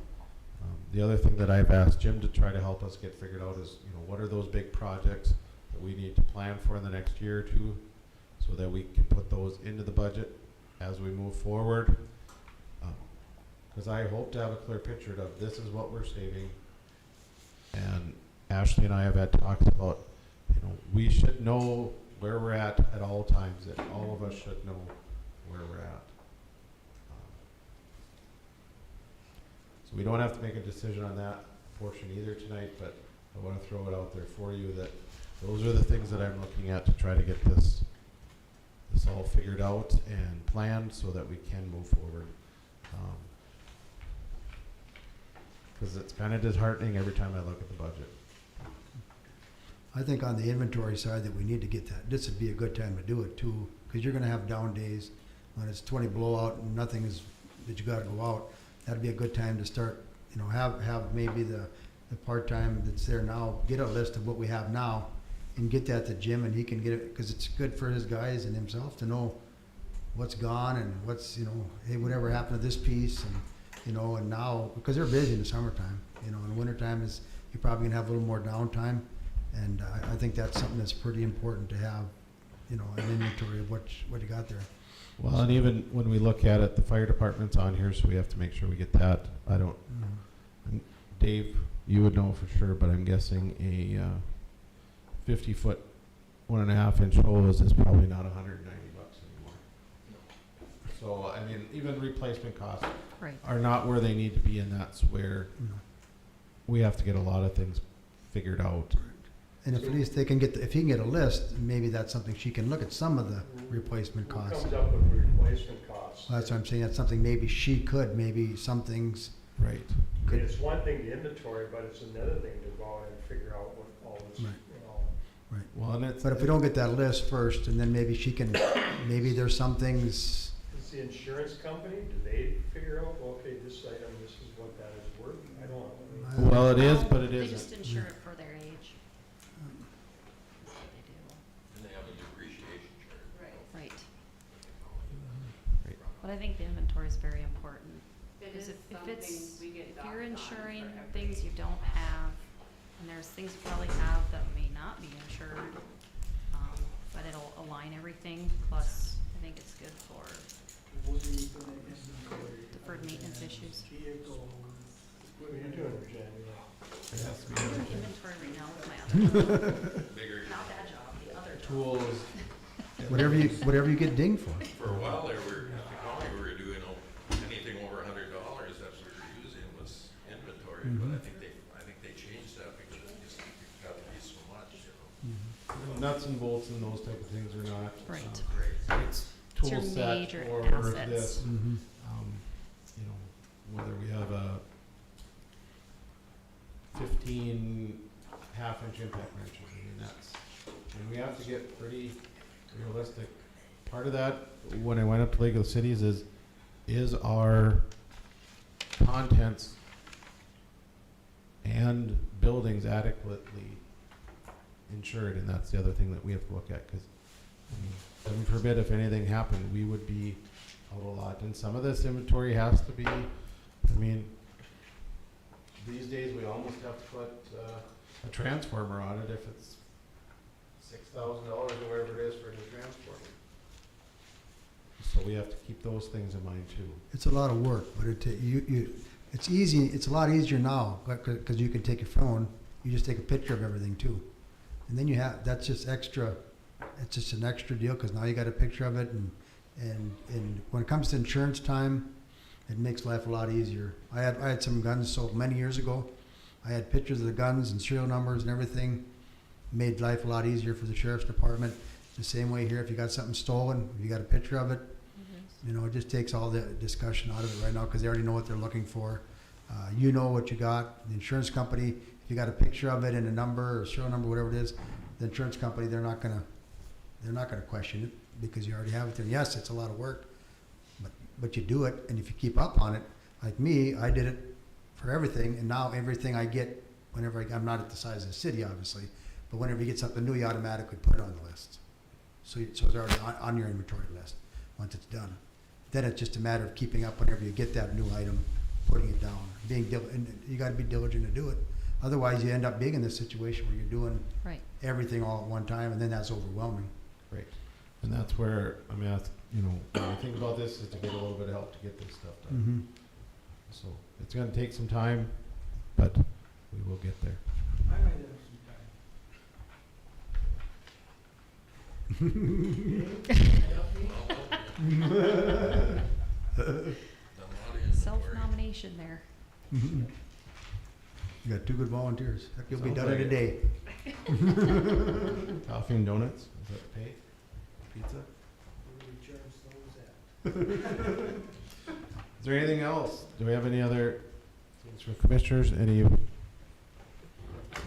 The other thing that I've asked Jim to try to help us get figured out is, what are those big projects that we need to plan for in the next year or two, so that we can put those into the budget as we move forward. Because I hope to have a clear picture of this is what we're saving. And Ashley and I have had talks about, we should know where we're at all times, that all of us should know where we're at. So we don't have to make a decision on that portion either tonight, but I want to throw it out there for you that those are the things that I'm looking at to try to get this all figured out and planned so that we can move forward. Because it's kind of disheartening every time I look at the budget. I think on the inventory side that we need to get that, this would be a good time to do it too, because you're gonna have down days when it's 20 blowout and nothing is, that you gotta go out. That'd be a good time to start, have maybe the part-time that's there now, get a list of what we have now and get that to Jim, and he can get it, because it's good for his guys and himself to know what's gone and what's, hey, whatever happened to this piece, and, and now, because they're busy in the summertime, in the wintertime is, you're probably gonna have a little more downtime. And I think that's something that's pretty important to have, an inventory of what you got there. Well, and even when we look at it, the fire department's on here, so we have to make sure we get that. I don't, Dave, you would know for sure, but I'm guessing a 50-foot, 1.5-inch hose is probably not $190 anymore. So, I mean, even replacement costs Right. are not where they need to be, and that's where we have to get a lot of things figured out. And if at least they can if he can get a list, maybe that's something she can look at some of the replacement Who costs. comes up with replacement costs? Well, that's what I'm saying, that's something maybe she could, maybe some things. Right. I mean, it's one thing to inventory, but it's another thing to go out and figure out what all this, Right. Well, and it's. But if we don't get that list first, and then maybe she can, maybe there's some things, Is the insurance company, do they figure out, well, okay, this item, this is what that is worth? I don't know. Well, it is, but it They isn't. just insure it for their age. That's what they do. And they have a depreciation charge. Right. Right. But I think the inventory is very important. It Because is if you're docked on insuring for things you don't have, and there's things you probably have that may not be insured, but it'll align everything, plus I think it's good for deferred maintenance issues. What are you doing, Virginia? I'm doing inventory right now with my other job. Bigger. Not that job, the other job. Tools. whatever you get dinged for. For a while there, at the county, we were doing anything over $100 that we were using was inventory, but I think they changed that because it just got to be so much, Nuts and bolts and those type of things are not. Right. It's It's your tool set major or assets. this, Mhm. whether we have a 15 half-inch impact wrenches, and we have to get pretty realistic. Part of that, when I went up to Lake of the Cities, is our contents and buildings adequately insured, and that's the other thing that we have to look at, because heaven forbid if anything happened, we would be out a lot. And some of this inventory has to be, these days we almost have to put a transformer on it if it's $6,000 or whatever it is for a new transformer. So we have to keep those things in mind too. It's a lot of work, but it's easy, it's a lot easier now, because you can take your phone, you just take a picture of everything too. And then that's just extra, it's just an extra deal, because now you got a picture of it, and when it comes to insurance time, it makes life a lot easier. I had some guns sold many years ago. I had pictures of the guns and serial numbers and everything. Made life a lot easier for the sheriff's department. The same way here, if you got something stolen, if you got a picture of it, it just takes all the discussion out of it right now, because they already know what they're looking for. You know what you got. The insurance company, if you got a picture of it and a number or serial number, whatever it is, the insurance company, they're not gonna question it, because you already have it there. Yes, it's a lot of work, but you do it, and if you keep up on it, like me, I did it for everything, and now everything I get, whenever I'm not at the size of the city, obviously, but whenever you get something new, you automatically put it on the list. So it's already on your inventory list once it's done. Then it's just a matter of keeping up whenever you get that new item, putting it down. And you gotta be diligent to do it. Otherwise, you end up being in this situation where you're doing Right. everything all at one time, and then that's overwhelming. Right. And that's where, I mean, that's, you know, when I think about this is to get a little bit of help to get this stuff done. So it's gonna take some time, but we will get there. I might have Self-nomination there. You got two good volunteers. Heck, you'll be Sounds done in like a day. Coffee and donuts, is that paid? Pizza? Is there anything else? Do we have any other things from commissioners? Anybody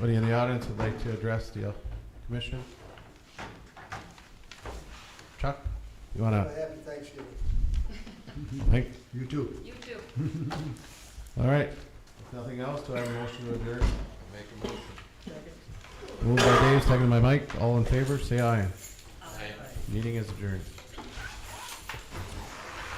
in the audience would like to address the commission? Chuck, you Have wanna, a happy Thanksgiving. thank, You too. You too. all right. If nothing else, do I have a motion to adjourn? Make a motion. Moved by Dave, seconded by Mike. All in favor, say aye. Aye. Meeting is adjourned.